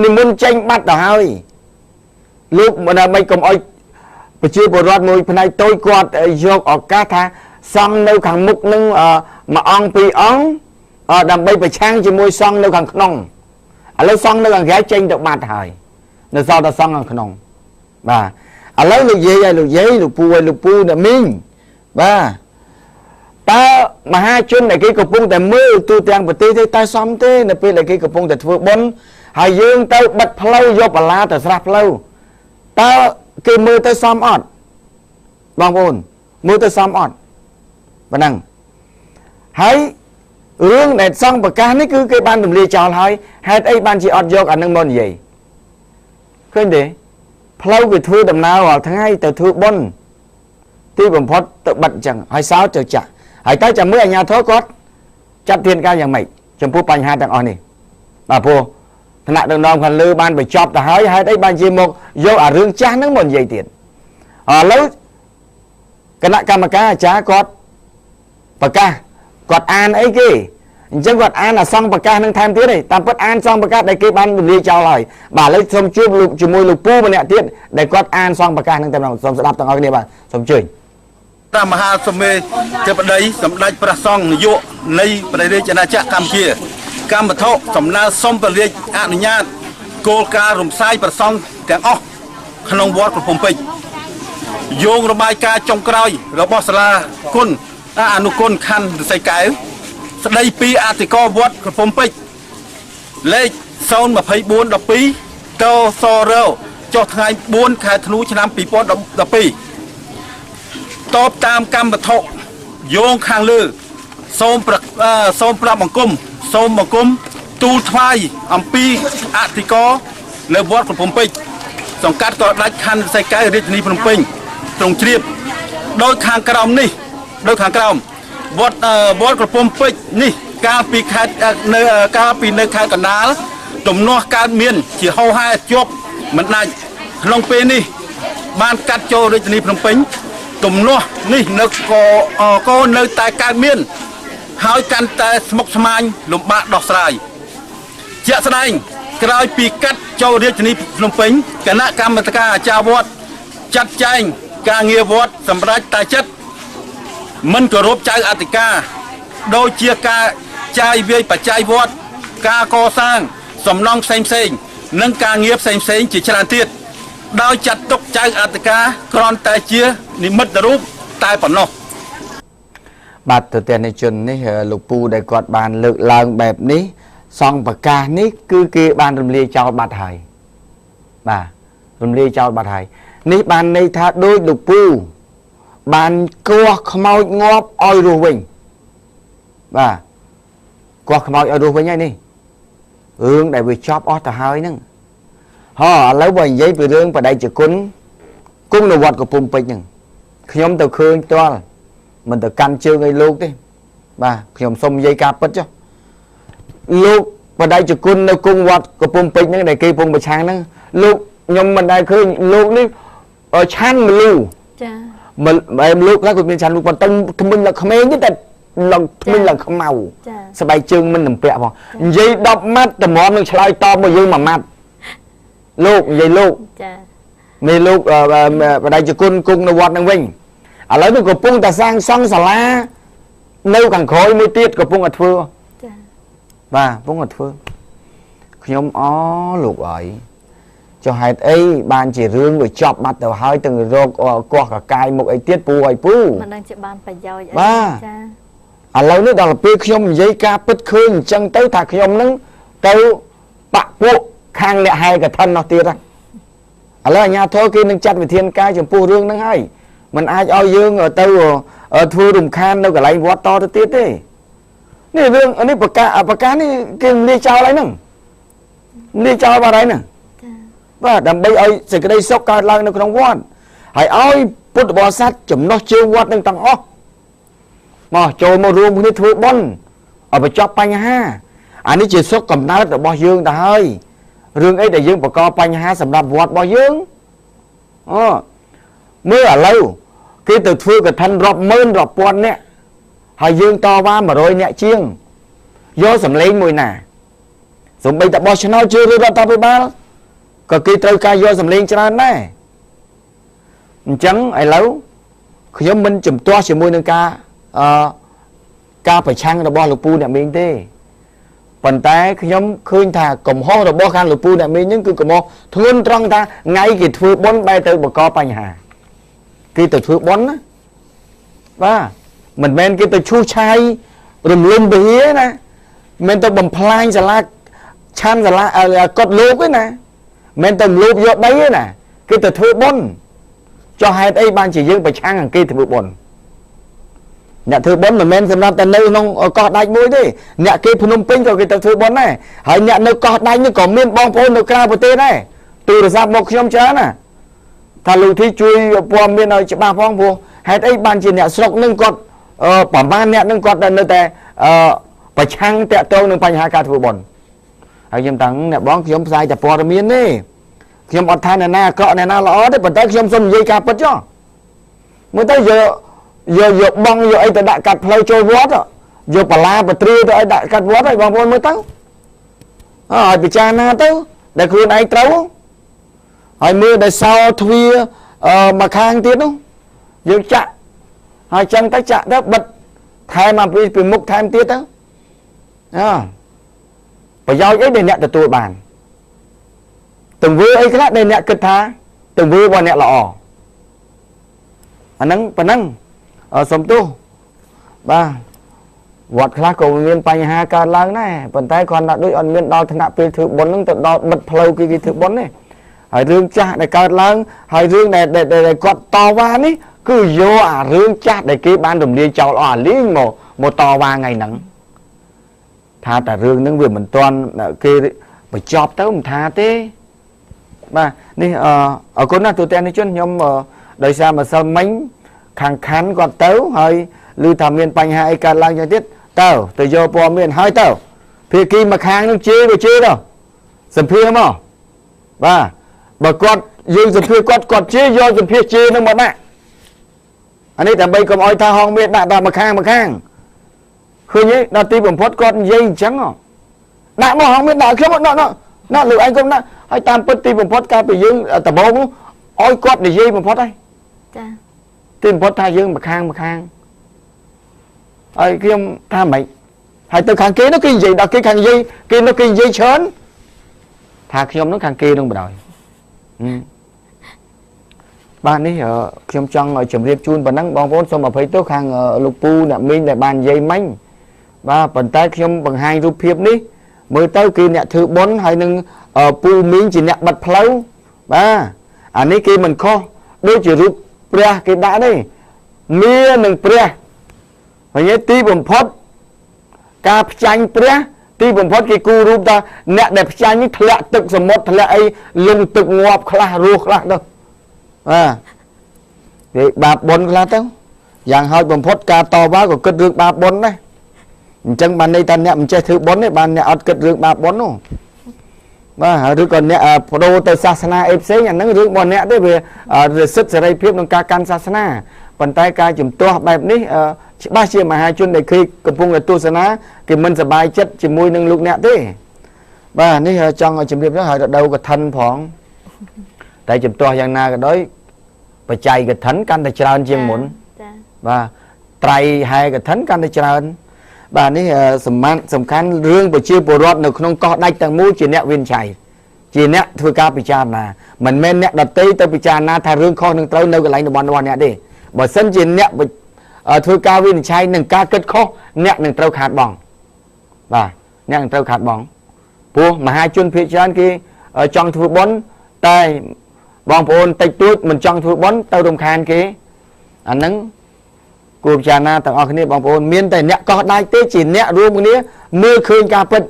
និមន្តចេញបាត់ទៅហើយលោកដើម្បីកុំឲ្យប្រជាពលរដ្ឋមួយផ្នែកតូចគាត់យកឱកាសថាសង់នៅខាងមុខនឹងមួយអង្គពីរអង្គដើម្បីប្រឆាំងជាមួយសង់នៅខាងក្នុងឥឡូវសង់នៅខាងក្រៅចេញទៅបាត់ហើយនៅសល់តែសង់ខាងក្នុងបាទឥឡូវលោកយាយឲ្យលោកយាយលោកពូឲ្យលោកពូអ្នកមីងបាទតើមហាជនដែលគេកំពុងតែមើលទូទាំងប្រទេសទេតើសមទេនៅពេលដែលគេកំពុងតែធ្វើបុណ្យហើយយើងទៅបិទផ្លូវយកបន្លាទៅស្រះផ្លូវតើគេមើលទៅសមអត់បងប្អូនមើលទៅសមអត់ប៉ុណ្ណឹងហើយរឿងដែលសង្ឃប្រកាសនេះគឺគេបានរំលាយចោលហើយហេតុអីបានជាអត់យកអានឹងមកនិយាយឃើញទេផ្លូវគេធ្វើដំណើររាល់ថ្ងៃទៅធ្វើបុណ្យទីបំផុតទៅបិទអញ្ចឹងហើយសោតទៅចាក់ហើយតើចាំមើលអាជ្ញាធរគាត់ចាត់ធានការយ៉ាងម៉េចចំពោះបញ្ហាទាំងអស់នេះបាទព្រោះថ្នាក់ដឹកនាំខាងលើបានបញ្ចប់ទៅហើយហេតុអីបានជាមកយកអារឿងចាស់ហ្នឹងមកនិយាយទៀតឥឡូវគណៈកម្មការអាចារ្យគាត់ប្រកាសគាត់អានអីគេអញ្ចឹងគាត់អានអាសង្ឃប្រកាសនឹងថែមទៀតទេតាមពិតអានសង្ឃប្រកាសដែលគេបានរំលាយចោលហើយបាទឥឡូវសូមជួបលោកជាមួយលោកពូម្នាក់ទៀតដែលគាត់អានសង្ឃប្រកាសនឹងតែម្ដងសូមស្ដាប់ទាំងអស់គ្នាបាទសូមអញ្ជើញព្រះមហាសមេទេពដីសម្ដេចព្រះសង្ឃនាយកនៃព្រះរាជាណាចក្រកម្ពុជាកម្មវត្ថុសំណើសុំព្រះរាជអនុញ្ញាតគោលការណ៍រំសាយព្រះសង្ឃទាំងអស់ក្នុងវត្តកំពង់ពេជ្រយោងរបាយការណ៍ចុងក្រោយរបស់សាលាគុណអនុគុណខណ្ឌរិស័យកែវស្ដីពីអធិការវត្តកំពង់ពេជ្រលេខ02412តសរចុះថ្ងៃ4ខែធ្នូឆ្នាំ2012តបតាមកម្មវត្ថុយោងខាងលើសូមប្រាប់បង្គំសូមបង្គំទូលថ្វាយអំពីអធិការនៅវត្តកំពង់ពេជ្រសង្កាត់ក៏ដាច់ខណ្ឌរិស័យកែវរាជធានីភ្នំពេញត្រង់ជ្រាបដោយខាងក្រោមនេះដោយខាងក្រោមវត្តកំពង់ពេជ្រនេះកាលពីខេត្តនៅខេត្តកណ្ដាលទំនាស់កើតមានជាហោហែជាប់មិនដាច់ក្នុងពេលនេះបានកាត់ចូលរាជធានីភ្នំពេញទំនាស់នេះនៅក៏នៅតែកើតមានហើយកាន់តែស្មុគស្មាញលំបាកដោះស្រាយជាក់ស្ដែងក្រោយពីកាត់ចូលរាជធានីភ្នំពេញគណៈកម្មការអាចារ្យវត្តចាត់ចែងការងារវត្តសម្រាប់តែចិត្តមិនគោរពចៅអធិការដូចជាការចាយវាយបច្ច័យវត្តការកសាងសំណង់ផ្សេងនិងការងារផ្សេងជាច្រើនទៀតដោយចាត់ទុកចៅអធិការគ្រាន់តែជានិមិត្តរូបតែប៉ុណ្ណោះបាទទស្សនិកជននេះលោកពូដែលគាត់បានលើកឡើងបែបនេះសង្ឃប្រកាសនេះគឺគេបានរំលាយចោលបាត់ហើយបាទរំលាយចោលបាត់ហើយនេះបានន័យថាដូចលោកពូបានគោះខ្មោចងាប់ឲ្យរស់វិញ បាទគាត់ខ្មោចឲ្យរស់វិញហើយនេះរឿងដែលវាចប់អស់ទៅហើយហ្នឹងឥឡូវបើនិយាយពីរឿងបដិជគុណគង់នៅវត្តកំពង់ពេជ្រហ្នឹងខ្ញុំទៅឃើញផ្ទាល់មិនទៅកាន់ជើងឲ្យលោកទេបាទខ្ញុំសុំនិយាយការពិតចុះលោកបដិជគុណនៅគង់វត្តកំពង់ពេជ្រហ្នឹងដែលគេពងប្រឆាំងហ្នឹងលោកខ្ញុំមិនដែលឃើញលោកនេះឆាន់មលូ ចា មិនលោកខ្លះគាត់មានឆាន់លោកប៉ុន្តែក្មេងឡើងក្មេងទេតែឡើងក្មេងឡើងខ្មៅ ចា ស្បែកជើងមិននឹងពាក់ផងនិយាយ10ម៉ាត់តម្រាំនឹងឆ្លើយតបមកយើង1ម៉ាត់លោកនិយាយលោក ចា មេលោកបដិជគុណគង់នៅវត្តនឹងវិញឥឡូវនេះកំពុងតែសាងសង់សាលានៅខាងក្រោយមួយទៀតកំពុងតែធ្វើ ចា បាទកំពុងតែធ្វើខ្ញុំលោកអើយចុះហេតុអីបានជារឿងវាចប់បាត់ទៅហើយទាំងរោគកោះកកាយមុខអីទៀតពូឲ្យពូ មិនដឹងជាបានប្រយោជន៍អី បាទ ចា ឥឡូវនេះដល់ពេលខ្ញុំនិយាយការពិតឃើញអញ្ចឹងទៅថាខ្ញុំនឹងទៅបាក់ពួកខាងអ្នកហែកឋិននោះទៀតឥឡូវអាជ្ញាធរគេនឹងចាត់វិធានការចំពោះរឿងហ្នឹងហើយมันអាចឲ្យយើងទៅធ្វើរំខាននៅកន្លែងវត្តតទៅទៀតទេនេះរឿងនេះប្រកាសនេះគេលាចោលហើយហ្នឹងលាចោលបាត់ហើយហ្នឹង ចា បាទដើម្បីឲ្យសេចក្តីសុខកើតឡើងនៅក្នុងវត្តហើយឲ្យពុទ្ធបរិស័ទចំណោះជើងវត្តនឹងទាំងអស់មកចូលមករួមគ្នាធ្វើបុណ្យឲ្យបញ្ចប់បញ្ហាអានេះជាសុខកំណើតរបស់យើងទៅហើយរឿងអីដែលយើងបង្កបញ្ហាសម្រាប់វត្តរបស់យើងមើលឥឡូវគេទៅធ្វើកឋិនរាប់ម៉ឺនរាប់ពាន់នាក់ហើយយើងតវ៉ា100នាក់ជាងយកសម្លេងមួយណាសូម្បីតែបោះឆ្នោតជឿរដ្ឋាភិបាលក៏គេត្រូវការយកសម្លេងច្រើនដែរអញ្ចឹងឥឡូវខ្ញុំមិនជំទាស់ជាមួយនឹងការប្រឆាំងរបស់លោកពូអ្នកមីងទេប៉ុន្តែខ្ញុំឃើញថាកំហុសរបស់ខាងលោកពូអ្នកមីងហ្នឹងគឺកំហុសធ្ងន់ត្រង់ថាថ្ងៃគេធ្វើបុណ្យបែរទៅបង្កបញ្ហាគេទៅធ្វើបុណ្យណាបាទមិនមែនគេទៅឈូសឆាយរំលំពហិយណាមិនទៅបំផ្លាញសាលាឆាន់សាលាកត់លោកទេណាមិនទៅលូបយកដីទេណាគេទៅធ្វើបុណ្យចុះហេតុអីបានជាយើងប្រឆាំងគេធ្វើបុណ្យអ្នកធ្វើបុណ្យមិនមែនសម្រាប់តែនៅក្នុងកោះដាច់មួយទេអ្នកគេភ្នំពេញក៏គេទៅធ្វើបុណ្យដែរហើយអ្នកនៅកោះដាច់នេះក៏មានបងប្អូននៅក្រៅប្រទេសដែរទូរស័ព្ទមកខ្ញុំច្រើនណាថាលោកធីជួយព័ត៌មានឲ្យច្បាស់ផងព្រោះហេតុអីបានជាអ្នកស្រុកនឹងគាត់ប្រហែលអ្នកនឹងគាត់នៅតែប្រឆាំងតាក់ទងនឹងបញ្ហាការធ្វើបុណ្យហើយខ្ញុំតាំងអ្នកបងខ្ញុំផ្សាយតែព័ត៌មានទេខ្ញុំអត់ថាអ្នកណាអាក្រក់អ្នកណាល្អទេប៉ុន្តែខ្ញុំសូមនិយាយការពិតចុះមើលទៅយកបងយកអីទៅដាក់កាត់ផ្លូវចូលវត្តយកបលាបត្រាទៅឲ្យដាក់កាត់វត្តឲ្យបងប្អូនមើលទៅឲ្យពិចារណាទៅដែលខ្លួនឯងត្រូវហើយមើលដែលសោទ្វាមកខាងទៀតនោះយើងចាក់ហើយចឹងទៅចាក់ទៅបិទថែមអំពីមុខថែមទៀតទៅប្រយោជន៍អីដែលអ្នកទទួលបានទង្វើអីខ្លះដែលអ្នកគិតថាទង្វើរបស់អ្នកល្អអាហ្នឹងប៉ុណ្ណឹងសុំទោសបាទវត្តខ្លះក៏មានបញ្ហាកើតឡើងដែរប៉ុន្តែគ្រាន់តែដូចអត់មានដល់ថ្នាក់ពេលធ្វើបុណ្យហ្នឹងទៅដល់បិទផ្លូវគេធ្វើបុណ្យទេហើយរឿងចាស់ដែលកើតឡើងហើយរឿងដែលគាត់តវ៉ានេះគឺយកអារឿងចាស់ដែលគេបានរំលាយចោលអស់អាលីងមកតវ៉ាថ្ងៃហ្នឹងថាតែរឿងហ្នឹងវាមិនទាន់គេបញ្ចប់ទៅមិនថាទេបាទនេះអរគុណណាស់ទូទាំងនេះជនខ្ញុំដោយសារម្សិលមិញខាងខណ្ឌគាត់ទៅហើយឮថាមានបញ្ហាអីកើតឡើងយ៉ាងទៀតទៅយកព័ត៌មានហើយទៅភាគីមកខាងនឹងជេរវាជេរទៅសម្ភារមកបាទបើគាត់យើងសម្ភារគាត់ជេរយកសម្ភារជេរនឹងមកដាក់អានេះដើម្បីកុំឲ្យថាហងមានដាក់ដល់មកខាងឃើញទេដល់ទីបំផុតគាត់និយាយអញ្ចឹងដាក់មកហងមានដាក់ខ្ញុំដាក់លោកឯងគុំដាក់ហើយតាមពិតទីបំផុតកាលពីយើងដំបូងឲ្យគាត់និយាយបំផុតហើយចាទីបំផុតថាយើងមកខាងហើយខ្ញុំថាម៉េចហើយទៅខាងគេនោះគេនិយាយដល់គេខាងនិយាយគេនោះគេនិយាយច្រើនថាខ្ញុំនោះខាងគេនោះបណ្ដោយបាទនេះខ្ញុំចង់ជម្រាបជូនប៉ុណ្ណឹងបងប្អូនសូមអភ័យទោសខាងលោកពូអ្នកមីងដែលបាននិយាយមិញបាទប៉ុន្តែខ្ញុំបង្ហាញរូបភាពនេះមើលទៅគឺអ្នកធ្វើបុណ្យហើយនឹងពូមីងជាអ្នកបិទផ្លូវបាទអានេះគេមិនខុសដូចជារូបព្រះគេដាក់ទេមានឹងព្រះហើយទីបំផុត ការផ្ចាញ់ព្រះទីបំផុតគេគូរូបថាអ្នកដែលផ្ចាញ់នេះធ្លាក់ទឹកសមុទ្រធ្លាក់អីលងទឹកងាប់ខ្លះរស់ខ្លះទៅវាបាបបុណ្យខ្លះទៅយ៉ាងហោចបំផុតការតវ៉ាក៏គិតរឿងបាបបុណ្យដែរអញ្ចឹងបានន័យថាអ្នកមិនចេះធ្វើបុណ្យទេបានអ្នកអត់គិតរឿងបាបបុណ្យនោះបាទឬក៏អ្នកបដូរទៅសាសនាអីផ្សេងអាហ្នឹងរឿងរបស់អ្នកទេវាសិទ្ធិសេរីភាពក្នុងការកាន់សាសនាប៉ុន្តែការជំទាស់បែបនេះច្បាស់ជាមហាជនដែលគេកំពុងតែទស្សនាគេមិនសប្បាយចិត្តជាមួយនឹងលោកអ្នកទេបាទនេះចង់ឲ្យជំរាបចឹងហើយរដូវកឋិនផងតែជំទាស់យ៉ាងណាក៏ដោយបច្ច័យកឋិនកាន់តែច្រើនជាងមុនបាទត្រៃហែកឋិនកាន់តែច្រើនបាទនេះសំខាន់រឿងប្រជាពលរដ្ឋនៅក្នុងកោះដាច់ទាំងមូលជាអ្នកវិនិច្ឆ័យជាអ្នកធ្វើការពិចារណាមិនមែនអ្នកដតីទៅពិចារណាថារឿងខុសនឹងត្រូវនៅកន្លែងរបស់អ្នកទេបើសិនជាអ្នកធ្វើការវិនិច្ឆ័យនឹងការគិតខុសអ្នកនឹងត្រូវខាតបង់បាទអ្នកនឹងត្រូវខាតបង់ព្រោះមហាជនភាគច្រើនគេចង់ធ្វើបុណ្យតែបងប្អូនតិចតួចមិនចង់ធ្វើបុណ្យទៅរំខានគេអាហ្នឹងគួរពិចារណាទាំងអស់គ្នាបងប្អូនមានតែអ្នកកោះដាច់ទេជាអ្នករួមគ្នាមើលឃើញការពិត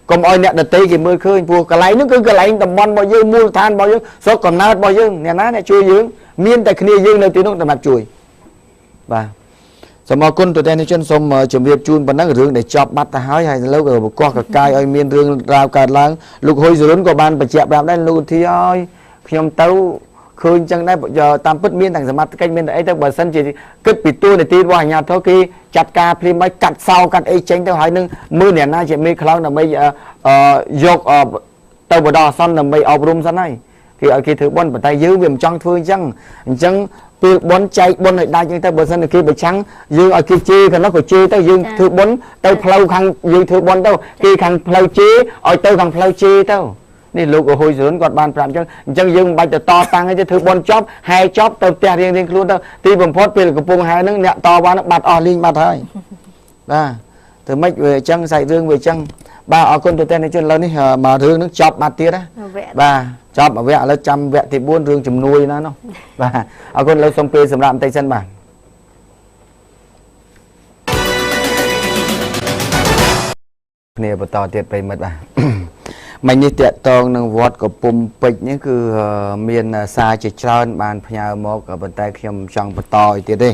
កុំឲ្យអ្នកដតីគេមើលឃើញព្រោះកន្លែងហ្នឹងគឺកន្លែងតំបន់របស់យើងមូលដ្ឋានរបស់យើងស្រុកកំណើតរបស់យើងអ្នកណាអ្នកជួយយើងមានតែគ្នាយើងនៅទីនោះសម្រាប់ជួយបាទសូមអរគុណទូទាំងជនសូមជម្រាបជូនប៉ុណ្ណឹងរឿងដែលចប់បាត់ទៅហើយឥឡូវក៏ប្រកបកកាយឲ្យមានរឿងរ៉ាវកើតឡើងលោកហ៊ុយសរុនក៏បានបញ្ជាក់ប្រាប់ដែរលោកឧទ្ធាឲ្យខ្ញុំទៅឃើញចឹងដែរតាមពិតមានទាំងសមត្ថកិច្ចមានតែអីទៅបើសិនជាគិតពីទួលនីតិរបស់អាជ្ញាធរគេចាត់ការភ្លាមឲ្យកាត់សោកាត់អីចេញទៅហើយនឹងមើលអ្នកណាជាមេខ្លោងដើម្បីយកទៅបដអសន្នដើម្បីអប់រំសិនហើយគេឲ្យគេធ្វើបុណ្យប៉ុន្តែយើងវាមិនចង់ធ្វើអញ្ចឹងពេលបុណ្យចែកបុណ្យឲ្យដាច់អញ្ចឹងទៅបើសិនគេប្រឆាំងយើងឲ្យគេជេរខាងនោះក៏ជេរទៅយើងធ្វើបុណ្យទៅផ្លូវខាងយើងធ្វើបុណ្យទៅគេខាងផ្លូវជេរឲ្យទៅខាងផ្លូវជេរទៅនេះលោកហ៊ុយសរុនគាត់បានប្រាប់អញ្ចឹងយើងមិនបាច់ទៅតតាំងទេធ្វើបុណ្យចប់ហែចប់ទៅផ្ទះរៀងខ្លួនទៅទីបំផុតពេលកំពុងហែហ្នឹងអ្នកតវ៉ានឹងបាត់អស់លីងបាត់ហើយបាទធ្វើម៉េចវាអញ្ចឹងសាច់រឿងវាអញ្ចឹងបាទអរគុណទូទាំងជនឥឡូវនេះមករឿងនឹងចប់បាត់ទៀតណាបាទចប់វគ្គឥឡូវចាំវគ្គទី4រឿងជំនួយណានោះបាទអរគុណឥឡូវសូមពេលសម្រាប់បន្តិចសិនបាទគ្នាបន្តទៀតប្រិមិត្តបាទមិញនេះតកតងនឹងវត្តកំពង់ពេជ្រនេះគឺមានសារជាច្រើនបានផ្ញើមកប៉ុន្តែខ្ញុំចង់បន្តឲ្យទៀតទេ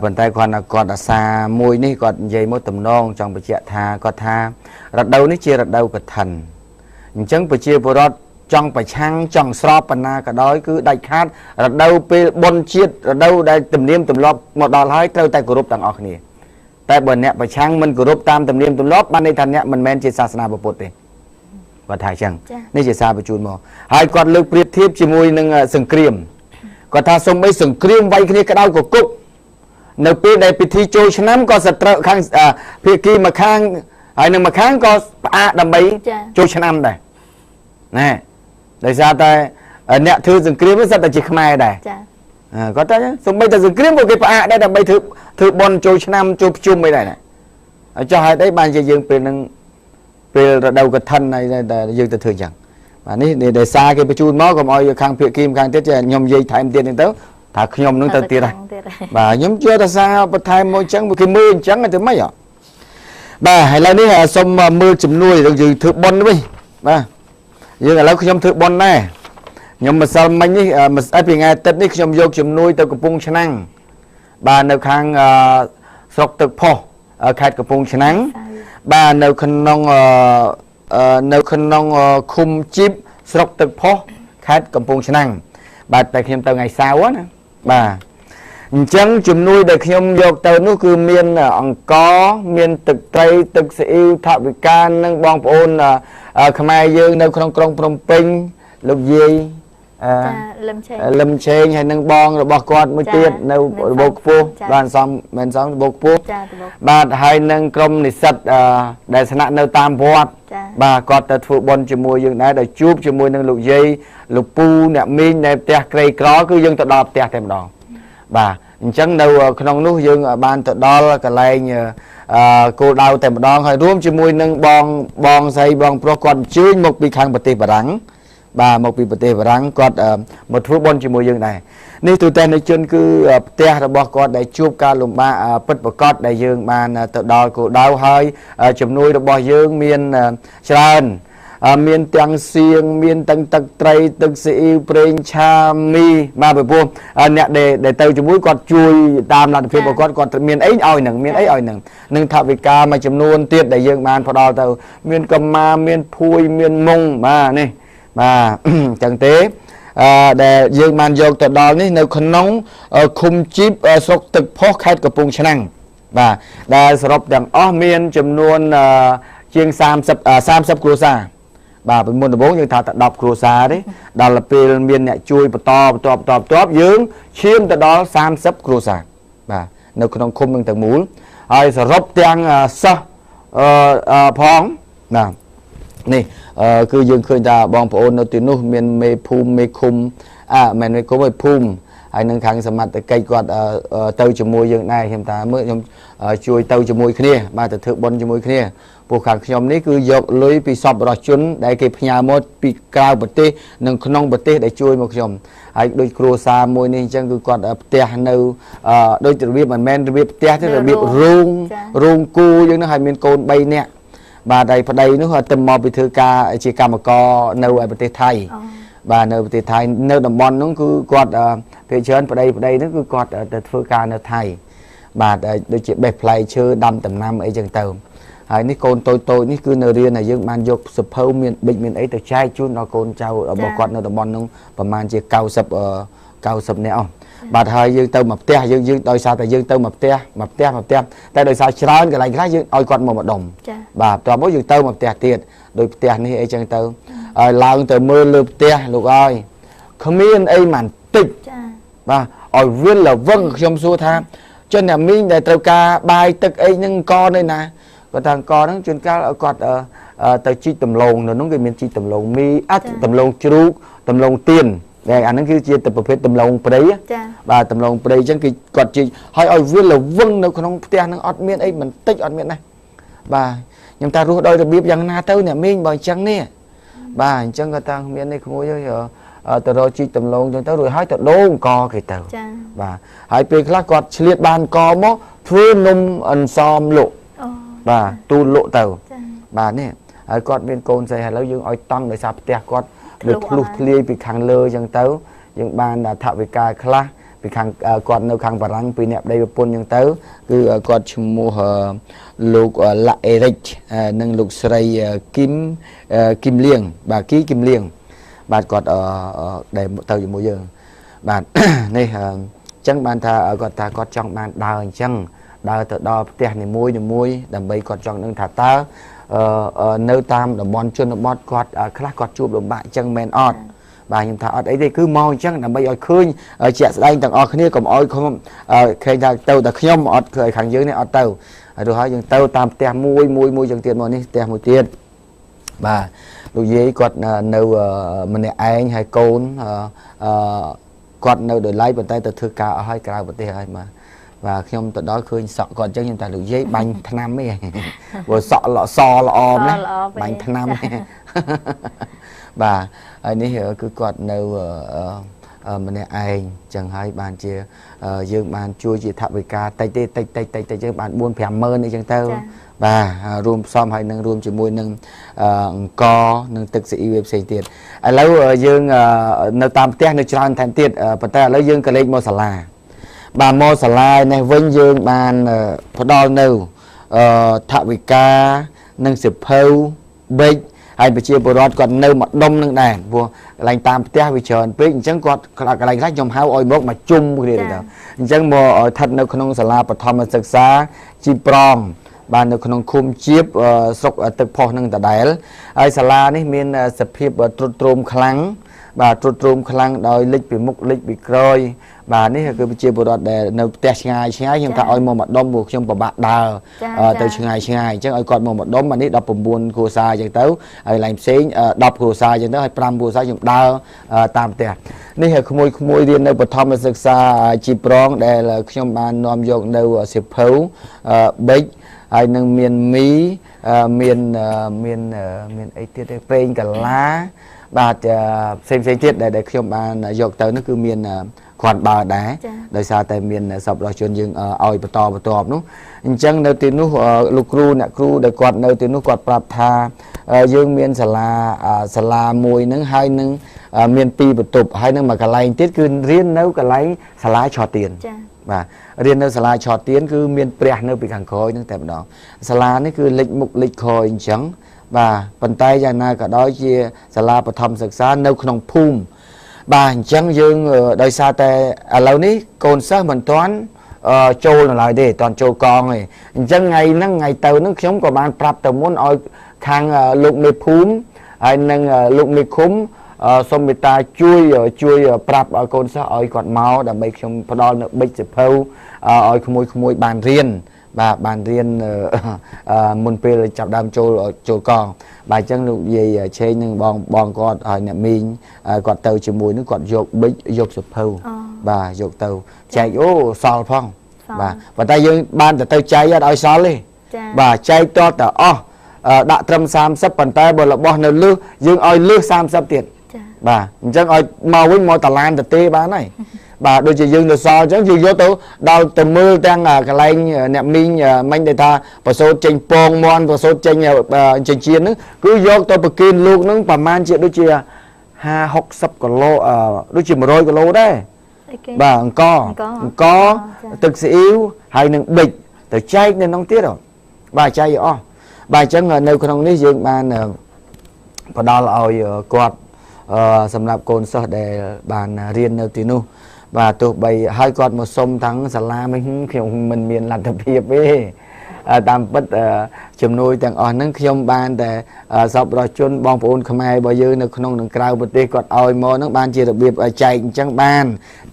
ប៉ុន្តែគាត់អាសាមួយនេះគាត់និយាយមកតំណងចង់បញ្ជាក់ថាគាត់ថារដូវនេះជារដូវកឋិនអញ្ចឹងប្រជាពលរដ្ឋចង់ប្រឆាំងចង់ស្របបណ្ណាក៏ដោយគឺដាច់ខាតរដូវពេលបុណ្យជាតិរដូវដែលទំនៀមទម្លាប់មកដល់ហើយត្រូវតែគោរពទាំងអស់គ្នាតែបើអ្នកប្រឆាំងមិនគោរពតាមទំនៀមទម្លាប់បានន័យថាអ្នកមិនមែនជាសាសនាពុទ្ធទេគាត់ថាអញ្ចឹងនេះជាសារបញ្ជូនមកហើយគាត់លើកប្រៀបធៀបជាមួយនឹងសង្គ្រាមគាត់ថាសូម្បីសង្គ្រាមវាយគ្នាក្តៅកគុកនៅពេលដែលពិធីចូលឆ្នាំក៏សត្រូវខាងភាគីម្ខាងហើយនឹងម្ខាងក៏ផ្អាកដើម្បីចូលឆ្នាំដែរណែដោយសារតែអ្នកធ្វើសង្គ្រាមនេះសិតតែជាខ្មែរដែរគាត់ថាសូម្បីតែសង្គ្រាមក៏គេផ្អាកដែរដើម្បីធ្វើបុណ្យចូលឆ្នាំចូលប្រជុំអីដែរណាចុះហេតុអីបានជាយើងពេលនឹងពេលរដូវកឋិនហើយតែយើងទៅធ្វើអញ្ចឹងបាទនេះដែលសារគេបញ្ជូនមកកុំឲ្យខាងភាគីម្ខាងទៀតចេះខ្ញុំនិយាយថែមទៀតនេះទៅថាខ្ញុំនឹងទៅទៀតហើយបាទខ្ញុំជឿថាសារបន្ថែមមកអញ្ចឹងគេមើលអញ្ចឹងទៅម៉េចបាទឥឡូវនេះសូមមើលជំនួយយើងធ្វើបុណ្យវិញបាទយើងឥឡូវខ្ញុំធ្វើបុណ្យដែរខ្ញុំម្សិលមិញនេះពីថ្ងៃអាទិត្យនេះខ្ញុំយកជំនួយទៅកំពង់ឆ្នាំងបាទនៅខាងស្រុកទឹកផុសខេត្តកំពង់ឆ្នាំងបាទនៅក្នុងឃុំជីបស្រុកទឹកផុសខេត្តកំពង់ឆ្នាំងបាទតែខ្ញុំទៅថ្ងៃសៅរ៍ណាបាទអញ្ចឹងជំនួយដែលខ្ញុំយកទៅនោះគឺមានអង្ករមានទឹកត្រីទឹកស៊ីអ៊ីវថវិកានិងបងប្អូនខ្មែរយើងនៅក្នុងក្រុងភ្នំពេញលោកយាយលឹមឆេងហើយនឹងបងរបស់គាត់មួយទៀតនៅរបបខ្ពស់បានសំមែនសំរបបខ្ពស់បាទហើយនឹងក្រុមនិស្សិតដែលស្នាក់នៅតាមវត្តបាទគាត់ទៅធ្វើបុណ្យជាមួយយើងដែរដោយជួបជាមួយនឹងលោកយាយលោកពូអ្នកមីងនៅផ្ទះក្រីក្រគឺយើងទៅដល់ផ្ទះតែម្ដងបាទអញ្ចឹងនៅក្នុងនោះយើងបានទៅដល់កន្លែងគោលដៅតែម្ដងហើយរួមជាមួយនឹងបងស្រីបងប្រុសគាត់អញ្ជើញមកពីខាងប្រទេសបារាំង បាទមកពីប្រទេសបារាំងគាត់មកធ្វើបុណ្យជាមួយយើងដែរនេះទូទាំងជនគឺផ្ទះរបស់គាត់ដែលជួបការលំបាកពិតប្រាកដដែលយើងបានទៅដល់គោលដៅហើយជំនួយរបស់យើងមានច្រើនមានទាំងសៀងមានទាំងទឹកត្រីទឹកស៊ីអ៊ីវប្រេងឆាមីបាទពីព្រោះអ្នកដែលទៅជាមួយគាត់ជួយតាមលទ្ធភាពរបស់គាត់មានអីឲ្យនឹងមានអីឲ្យនឹងថវិកាមួយចំនួនទៀតដែលយើងបានផ្ដល់ទៅមានកម្មាមានភួយមានមុងបាទនេះបាទអញ្ចឹងទេដែលយើងបានយកទៅដល់នេះនៅក្នុងឃុំជីបស្រុកទឹកផុសខេត្តកំពង់ឆ្នាំងបាទដែលសរុបទាំងអស់មានចំនួនជាង30គ្រួសារបាទពីមុនដំបូងយើងថាតែ10គ្រួសារទេដល់ពេលមានអ្នកជួយបន្តយើងឈានទៅដល់30គ្រួសារបាទនៅក្នុងឃុំនឹងទាំងមូលហើយសរុបទាំងសិស្សផងណានេះគឺយើងឃើញថាបងប្អូននៅទីនោះមានមេភូមិមេឃុំមិនមេឃុំឯភូមិហើយនឹងខាងសមត្ថកិច្ចគាត់ទៅជាមួយយើងដែរខ្ញុំថាមើលខ្ញុំជួយទៅជាមួយគ្នាបាទទៅធ្វើបុណ្យជាមួយគ្នាពួកខាងខ្ញុំនេះគឺយកលុយពីសពរដ្ឋជនដែលគេផ្ញើមកពីក្រៅប្រទេសនិងក្នុងប្រទេសដែលជួយមកខ្ញុំហើយដូចគ្រួសារមួយនេះអញ្ចឹងគឺគាត់ផ្ទះនៅដូចរបៀបមិនមែនរបៀបផ្ទះទេរបៀបរោងគូយើងនោះហើយមានកូន3នាក់បាទហើយប្តីនោះទៅមកពីធ្វើការជាកម្មករនៅឯប្រទេសថៃបាទនៅប្រទេសថៃនៅតំបន់នោះគឺគាត់ភាគច្រើនប្តីនោះគឺគាត់ទៅធ្វើការនៅថៃបាទដូចជាបេះផ្លែឈើដាំដំណាំអីចឹងទៅហើយនេះកូនតូចនេះគឺនៅរៀនហើយយើងបានយកសភៅមានប៊ិចមានអីទៅចែកជូនដល់កូនចៅរបស់គាត់នៅតំបន់នោះប្រហែលជា90នាក់អស់បាទហើយយើងទៅមកផ្ទះយើងដោយសារតែយើងទៅមកផ្ទះតែដោយសារច្រើនកន្លែងខ្លះយើងឲ្យគាត់មកម្ដុំបាទបន្ទាប់មកយើងទៅមកផ្ទះទៀតដោយផ្ទះនេះអីចឹងទៅហើយឡើងទៅមើលលើផ្ទះលោកអើយគ្មានអីមិនតិចបាទឲ្យវិលលវឹងខ្ញុំសួរថាចិនអ្នកមីងដែលត្រូវការបាយទឹកអីហ្នឹងកនៅណាគាត់ថាអង្គហ្នឹងជួនកាលគាត់ទៅជីកដំឡូងនៅនោះគេមានជីកដំឡូងមីដំឡូងជ្រូកដំឡូងទៀនតែអាហ្នឹងគឺជាទៅប្រភេទដំឡូងព្រៃបាទដំឡូងព្រៃអញ្ចឹងគឺគាត់ជីកហើយឲ្យវាលវឹងនៅក្នុងផ្ទះហ្នឹងអត់មានអីបន្តិចអត់មានណាបាទខ្ញុំថារស់ដោយរបៀបយ៉ាងណាទៅអ្នកមីងបើអញ្ចឹងនេះបាទអញ្ចឹងគាត់ថាមាននេះក្មួយទៅរកជីកដំឡូងអញ្ចឹងទៅរួចហើយទៅដូងកគេទៅបាទហើយពេលខ្លះគាត់ឆ្លៀតបានកមកធ្វើនំអន្សមលក់បាទទូលលក់ទៅបាទនេះហើយគាត់មានកូនស្រីឥឡូវយើងឲ្យតង់ដោយសារផ្ទះគាត់លើធ្លុះធ្លាយពីខាងលើអញ្ចឹងទៅយើងបានថវិកាខ្លះពីខាងគាត់នៅខាងបារាំងពីអ្នកប្តីប្រពន្ធអញ្ចឹងទៅគឺគាត់ឈ្មោះលោកឡាអេរិចនិងលោកស្រីគីមលៀងបាទគីមលៀងបាទគាត់ដែលទៅជាមួយយើងបាទនេះអញ្ចឹងបានថាគាត់ចង់បានដើរអញ្ចឹងដើរទៅដល់ផ្ទះនីមួយដើម្បីគាត់ចង់ដឹងថាតើនៅតាមតំបន់ជនបទគាត់ខ្លះគាត់ជួបលំបាកអញ្ចឹងមែនអត់បាទខ្ញុំថាអត់អីទេគឺមកអញ្ចឹងដើម្បីឲ្យឃើញជាក់ស្ដែងទាំងអស់គ្នាកុំឲ្យខ្ញុំឃើញថាទៅតែខ្ញុំអត់ឃើញខាងយើងនេះអត់ទៅហើយរួចហើយយើងទៅតាមផ្ទះមួយចឹងទៀតមកនេះផ្ទះមួយទៀតបាទលោកយាយគាត់នៅម្នាក់ឯងហើយកូនគាត់នៅដោយឡែកប៉ុន្តែទៅធ្វើការអស់ហើយក្រៅប្រទេសហើយបាទខ្ញុំទៅដល់ឃើញសក់គាត់អញ្ចឹងខ្ញុំថាលោកយាយបាញ់ថ្នាំទេព្រោះសក់សល្អណាស់បាញ់ថ្នាំបាទហើយនេះគឺគាត់នៅម្នាក់ឯងចឹងហើយបានជាយើងបានជួយជាថវិកាតិចយើងបាន 4-5 ម៉ឺនអីចឹងទៅបាទរួមផ្សំហើយនឹងរួមជាមួយនឹងអង្គនិងទឹកស៊ីអ៊ីវផ្សេងទៀតឥឡូវយើងនៅតាមផ្ទះនៅច្រើនថែមទៀតប៉ុន្តែឥឡូវយើងក៏លេខមកសាលាបាទមកសាលានេះវិញយើងបានផ្ដល់នៅថវិកានិងសិភៅប៊ិចហើយប្រជាពលរដ្ឋគាត់នៅម្ដុំនឹងដែរព្រោះកន្លែងតាមផ្ទះវាច្រើនពេកអញ្ចឹងគាត់កន្លែងខ្លះខ្ញុំហៅឲ្យមកជុំគ្នាទៅអញ្ចឹងមកស្ថិតនៅក្នុងសាលាបឋមសិក្សាជីប្រងបាននៅក្នុងឃុំជាបស្រុកទឹកផុសនឹងដដែលហើយសាលានេះមានសភាពទ្រុឌទ្រោមខ្លាំងបាទទ្រុឌទ្រោមខ្លាំងដោយលិចពីមុខលិចពីក្រោយបាទនេះគឺប្រជាពលរដ្ឋដែលនៅផ្ទះឆ្ងាយខ្ញុំថាឲ្យមកម្ដុំព្រោះខ្ញុំពិបាកដើរទៅឆ្ងាយអញ្ចឹងឲ្យគាត់មកម្ដុំអានេះ19គ្រួសារអញ្ចឹងទៅហើយឡើងផ្សេង10គ្រួសារអញ្ចឹងទៅហើយ5គ្រួសារខ្ញុំដើរតាមផ្ទះនេះក្មួយរៀននៅបឋមសិក្សាជីប្រងដែលខ្ញុំបាននាំយកនៅសិភៅប៊ិចហើយនឹងមានមីមានអីទៀតទេប្រេងកាឡា បាទផ្សេងទៀតដែលខ្ញុំបានយកទៅនោះគឺមានគ្រាន់បើដែរដោយសារតែមានសប្បុរសជនយើងឲ្យបន្តបន្ទាប់នោះអញ្ចឹងនៅទីនោះលោកគ្រូអ្នកគ្រូដែលគាត់នៅទីនោះគាត់ប្រាប់ថាយើងមានសាលាមួយហ្នឹងហើយនឹងមាន2បន្ទប់ហើយនឹងមួយកន្លែងទៀតគឺរៀននៅកន្លែងសាលាឆទានចា៎បាទរៀននៅសាលាឆទានគឺមានព្រះនៅពីខាងក្រោយហ្នឹងតែម្ដងសាលានេះគឺលេចមុខលេចខអញ្ចឹងបាទប៉ុន្តែយ៉ាងណាក៏ដោយជាសាលាបឋមសិក្សានៅក្នុងភូមិបាទអញ្ចឹងយើងដោយសារតែឥឡូវនេះកូនសិស្សមិនទាន់ចូលនៅឡើយទេតន់ចូលកងទេអញ្ចឹងថ្ងៃហ្នឹងថ្ងៃទៅហ្នឹងខ្ញុំក៏បានប្រាប់ទៅមុនឲ្យខាងលោកមេភូមិហើយនឹងលោកមេឃុំសូមមេត្តាជួយប្រាប់ឲ្យកូនសិស្សឲ្យគាត់មកដើម្បីខ្ញុំផ្ដល់នៅប៊ិចសិភៅឲ្យក្មួយបានរៀនបាទបានរៀនមុនពេលចាប់ដើមចូលកងបាទអញ្ចឹងលោកយាយឆេងនឹងបងគាត់ឲ្យអ្នកមីងគាត់ទៅជាមួយនឹងគាត់យកប៊ិចយកសិភៅបាទយកទៅចែកអូសល់ផងបាទប៉ុន្តែយើងបានទៅចែកអត់ឲ្យសល់ទេបាទចែកតទៅអស់ដាក់ត្រឹម30ប៉ុន្តែបើរបស់នៅលើសយើងឲ្យលើស30ទៀតបាទអញ្ចឹងឲ្យមកវិញមកតឡានទៅទេបានហើយបាទដូចជាយើងនៅសល់អញ្ចឹងយើងយកទៅដល់ទៅមើលទាំងកន្លែងអ្នកមីងមិញដែលថាប្រសូតចេញពងមន់ប្រសូតចេញចិញ្ចៀនហ្នឹងគឺយកទៅប្រគិនលោកហ្នឹងប្រហែលជាដូចជា50-60គីឡូដូចជា100គីឡូដែរបាទអង្គទឹកស៊ីអ៊ីវហើយនឹងប៊ិចទៅចែកនៅក្នុងទៀតបាទចែកឲ្យអស់បាទអញ្ចឹងនៅក្នុងនេះយើងបានផ្ដល់ឲ្យគាត់សម្រាប់កូនសិស្សដែលបានរៀននៅទីនោះបាទទោះបីឲ្យគាត់មកសុំទាំងសាលាមិញខ្ញុំមិនមានលទ្ធភាពទេតាមពិតជំនួយទាំងអស់ហ្នឹងខ្ញុំបានតែសប្បុរសជនបងប្អូនខ្មែររបស់យើងនៅក្នុងនិងក្រៅប្រទេសគាត់ឲ្យមកហ្នឹងបានជារបៀបចែកអញ្ចឹងបាន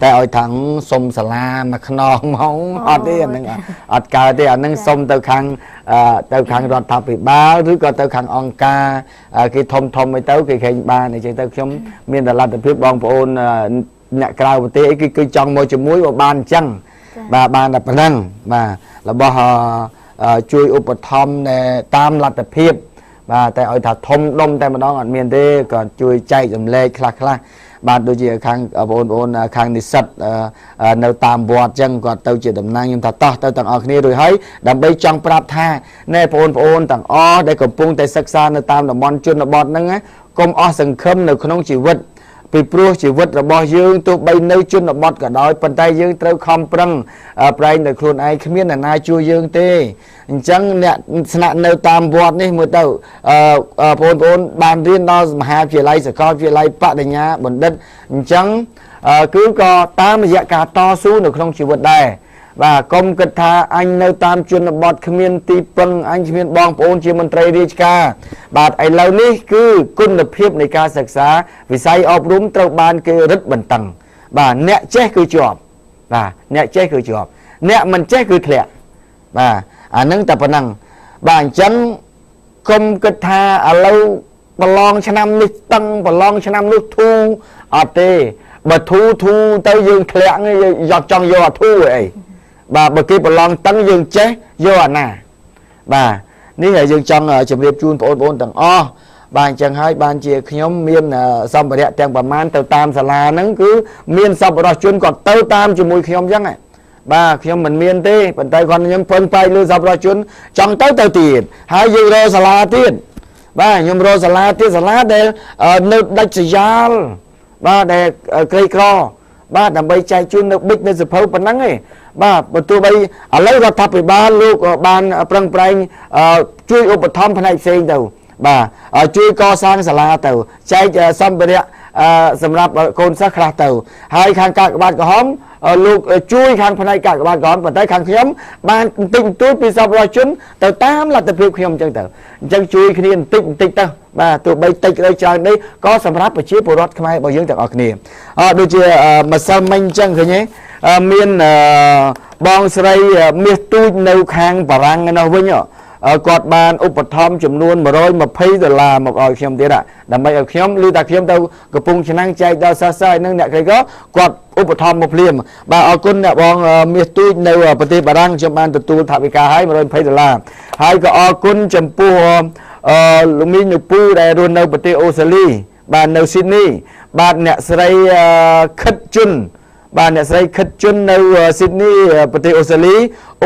តែឲ្យថងសុំសាលាមួយខ្នងហ្មងអត់ទេអាហ្នឹងអត់កើតទេអាហ្នឹងសុំទៅខាងរដ្ឋាភិបាលឬក៏ទៅខាងអង្គការគេធំអីទៅគេឃើញបានអញ្ចឹងទៅខ្ញុំមានតែលទ្ធភាពបងប្អូនអ្នកក្រៅប្រទេសអីគឺចង់មកជាមួយបើបានអញ្ចឹងបាទបានតែប៉ុណ្ណឹងបាទរបស់ជួយឧបត្ថម្ភតាមលទ្ធភាពបាទតែឲ្យថាធំដុំតែម្ដងអត់មានទេក៏ជួយចែកចម្លែកខ្លះបាទដូចជាខាងបងប្អូនខាងនិស្សិតនៅតាមវត្តអញ្ចឹងគាត់ទៅជាតំណាងខ្ញុំថាតោះទៅទាំងអស់គ្នារួចហើយដើម្បីចង់ប្រាប់ថាណែបងប្អូនទាំងអស់ដែលកំពុងតែសិក្សានៅតាមតំបន់ជនបទហ្នឹងកុំអស់សង្ឃឹមនៅក្នុងជីវិតពីព្រោះជីវិតរបស់យើងទោះបីនៅជនបទក៏ដោយប៉ុន្តែយើងត្រូវខំប្រឹងប្រែងដោយខ្លួនឯងគ្មានអ្នកណាជួយយើងទេអញ្ចឹងអ្នកស្នាក់នៅតាមវត្តនេះមើលទៅបងប្អូនបានរៀនដល់មហាវិទ្យាល័យសាកលវិទ្យាល័យបដិញ្ញាបណ្ឌិតអញ្ចឹងគឺក៏តាមរយៈការតស៊ូនៅក្នុងជីវិតដែរបាទកុំគិតថាអញនៅតាមជនបទគ្មានទីពឹងអញគ្មានបងប្អូនជាមន្ត្រីរាជការបាទឥឡូវនេះគឺគុណភាពនៃការសិក្សាវិស័យអប់រំត្រូវបានគេរឹតបន្តឹងបាទអ្នកចេះគឺជាប់បាទអ្នកចេះគឺជាប់អ្នកមិនចេះគឺធ្លាក់បាទអានឹងតែប៉ុណ្ណឹងបាទអញ្ចឹងកុំគិតថាឥឡូវប្រឡងឆ្នាំនេះតឹងប្រឡងឆ្នាំនោះធូរអត់ទេបើធូរទៅយើងធ្លាក់យកចង់យកអាធូរអីបាទបើគេប្រឡងតឹងយើងចេះយកអាណាបាទនេះហើយយើងចង់ជម្រាបជូនបងប្អូនទាំងអស់បាទអញ្ចឹងហើយបានជាខ្ញុំមានសម្ភារៈទាំងប្រមាណទៅតាមសាលាហ្នឹងគឺមានសប្បុរសជនគាត់ទៅតាមជាមួយខ្ញុំអញ្ចឹងបាទខ្ញុំមិនមានទេប៉ុន្តែគាត់ខ្ញុំពឹងផ្អែកលើសប្បុរសជនចង់ទៅទៀតហើយយើងរកសាលាទៀតបាទខ្ញុំរកសាលាទៀតសាលាដែលនៅដាច់ស្រយាលបាទដែលក្រីក្របាទដើម្បីចែកជូននៅប៊ិចនៅសភៅប៉ុណ្ណឹងឯងបាទបើទោះបីឥឡូវរដ្ឋាភិបាលលោកបានប្រឹងប្រែងជួយឧបត្ថម្ភផ្នែកផ្សេងទៅបាទជួយកសាងសាលាទៅចែកសម្ភារៈសម្រាប់កូនសិស្សខ្លះទៅហើយខាងកាកបាទក្រហមលោកជួយខាងផ្នែកកាកបាទក្រហមប៉ុន្តែខាងខ្ញុំបានបន្តិចបន្តួចពីសប្បុរសជនទៅតាមលទ្ធភាពខ្ញុំអញ្ចឹងទៅអញ្ចឹងជួយគ្នាបន្តិចទៅបាទទោះបីតិចឬច្រើននេះក៏សម្រាប់ប្រជាពលរដ្ឋខ្មែររបស់យើងទាំងអស់គ្នាដូចជាម្សិលមិញអញ្ចឹងឃើញទេមានបងស្រីមាសទូចនៅខាងបារាំងនោះវិញគាត់បានឧបត្ថម្ភចំនួន$120មកឲ្យខ្ញុំទៀតដើម្បីឲ្យខ្ញុំឮថាខ្ញុំទៅកំពង់ឆ្នាំងចែកដល់សិស្សហើយនឹងអ្នកក្រីក្រគាត់ឧបត្ថម្ភមកភ្លាមបាទអរគុណអ្នកបងមាសទូចនៅប្រទេសបារាំងខ្ញុំបានទទួលថវិកាឲ្យ$120ហើយក៏អរគុណចំពោះលោកមីងនុពូដែលរស់នៅប្រទេសអូស្ត្រាលី បាទនៅស៊ីដនីបាទអ្នកស្រីខិតជុនបាទអ្នកស្រីខិតជុននៅស៊ីដនីប្រទេសអូស្ត្រាលី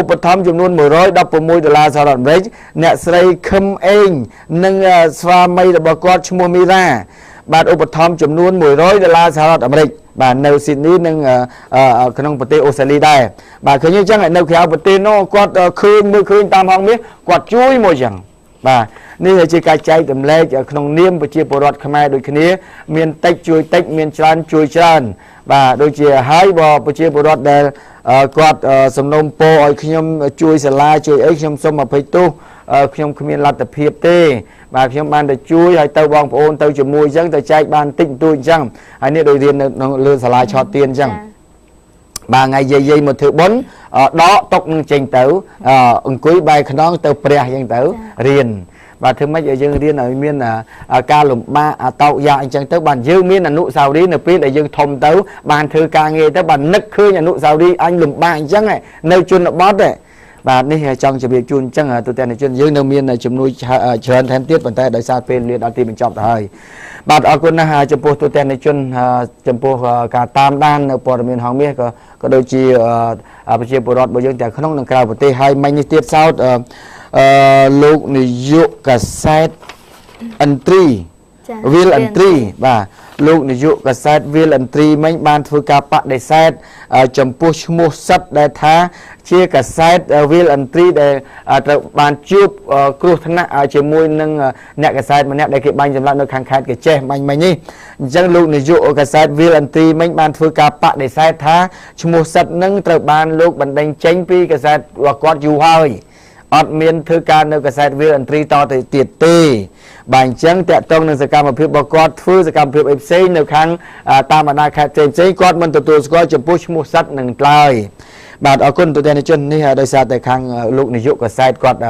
ឧបត្ថម្ភចំនួន$116សហរដ្ឋអាមេរិកអ្នកស្រីខឹមអេងនិងស្វាមីរបស់គាត់ឈ្មោះមីរ៉ាបាទឧបត្ថម្ភចំនួន$100សហរដ្ឋអាមេរិកបាទនៅស៊ីដនីនិងក្នុងប្រទេសអូស្ត្រាលីដែរបាទឃើញអញ្ចឹងនៅក្រៅប្រទេសនោះគាត់ឃើញមើលឃើញតាមហងមាសគាត់ជួយមកអញ្ចឹងបាទនេះជាការចែករំលែកក្នុងនាមប្រជាពលរដ្ឋខ្មែរដូចគ្នាមានតិចជួយតិចមានច្រើនជួយច្រើនបាទដូចជាហើយបើប្រជាពលរដ្ឋដែលគាត់សំណូមពរឲ្យខ្ញុំជួយសាលាជួយអីខ្ញុំសូមអភ័យទោសខ្ញុំគ្មានលទ្ធភាពទេបាទខ្ញុំបានតែជួយឲ្យទៅបងប្អូនទៅជាមួយអញ្ចឹងទៅចែកបានតិចតួចអញ្ចឹងហើយនេះដូចរៀននៅលើសាលាឆោតទៀនអញ្ចឹងបាទថ្ងៃយាយមកធ្វើបុណ្យដកតុកនឹងចេញទៅអង្គុយបែរខ្នងទៅព្រះអញ្ចឹងទៅរៀនបាទធ្វើម៉េចឲ្យយើងរៀនឲ្យមានការលំបាកតោកយ៉ាអញ្ចឹងទៅបាទយើងមានអនុស្សាវរីយ៍នៅពេលដែលយើងធំទៅបានធ្វើការងារទៅបាទនឹកឃើញអនុស្សាវរីយ៍អញលំបាកអញ្ចឹងនៅជនបទបាទនេះចង់ជម្រាបជូនអញ្ចឹងទូទាំងជនយើងនៅមានជំនួយច្រើនថែមទៀតប៉ុន្តែដោយសារពេលលាដល់ទីបញ្ចប់ទៅហើយបាទអរគុណណាស់ចំពោះទូទាំងជនចំពោះការតាមដាននៅព័ត៌មានហងមាសក៏ដូចជាប្រជាពលរដ្ឋរបស់យើងទាំងក្នុងនិងក្រៅប្រទេសហើយមិញនេះទៀតសោតលោកនាយកកាសែតអន្ត្រីវិលអន្ត្រីបាទលោកនាយកកាសែតវិលអន្ត្រីមិញបានធ្វើការបដិសេធចំពោះឈ្មោះសិតដែលថាជាកាសែតវិលអន្ត្រីដែលត្រូវបានជួបគ្រោះថ្នាក់ជាមួយនឹងអ្នកកាសែតម្នាក់ដែលគេបាញ់សម្លាប់នៅខាងខេត្តកេះចេះបាញ់មិញនេះអញ្ចឹងលោកនាយកកាសែតវិលអន្ត្រីមិញបានធ្វើការបដិសេធថាឈ្មោះសិតនឹងត្រូវបានលោកបណ្ដេញចេញពីកាសែតរបស់គាត់យូរហើយអត់មានធ្វើការនៅកាសែតវិលអន្ត្រីតទៅទៀតទេបាទអញ្ចឹងតកតងនឹងសកម្មភាពរបស់គាត់ធ្វើសកម្មភាពអីផ្សេងនៅខាងតាមបណ្ដាខេត្តផ្សេងគាត់មិនទទួលស្គាល់ចំពោះឈ្មោះសិតនឹងឡើយបាទអរគុណទូទាំងជននេះដោយសារតែខាងលោកនាយកកាសែតគាត់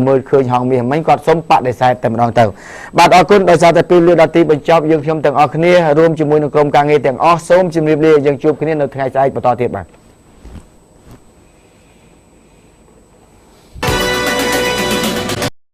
មើលឃើញហងមាសមិញគាត់សុំបដិសេធតែម្ដងទៅបាទអរគុណដោយសារតែពេលលាដល់ទីបញ្ចប់យើងខ្ញុំទាំងអស់គ្នារួមជាមួយនឹងក្រុមការងារទាំងអស់សូមជម្រាបលាយើងជួបគ្នានៅថ្ងៃស្អែកបន្តទៀតបាទ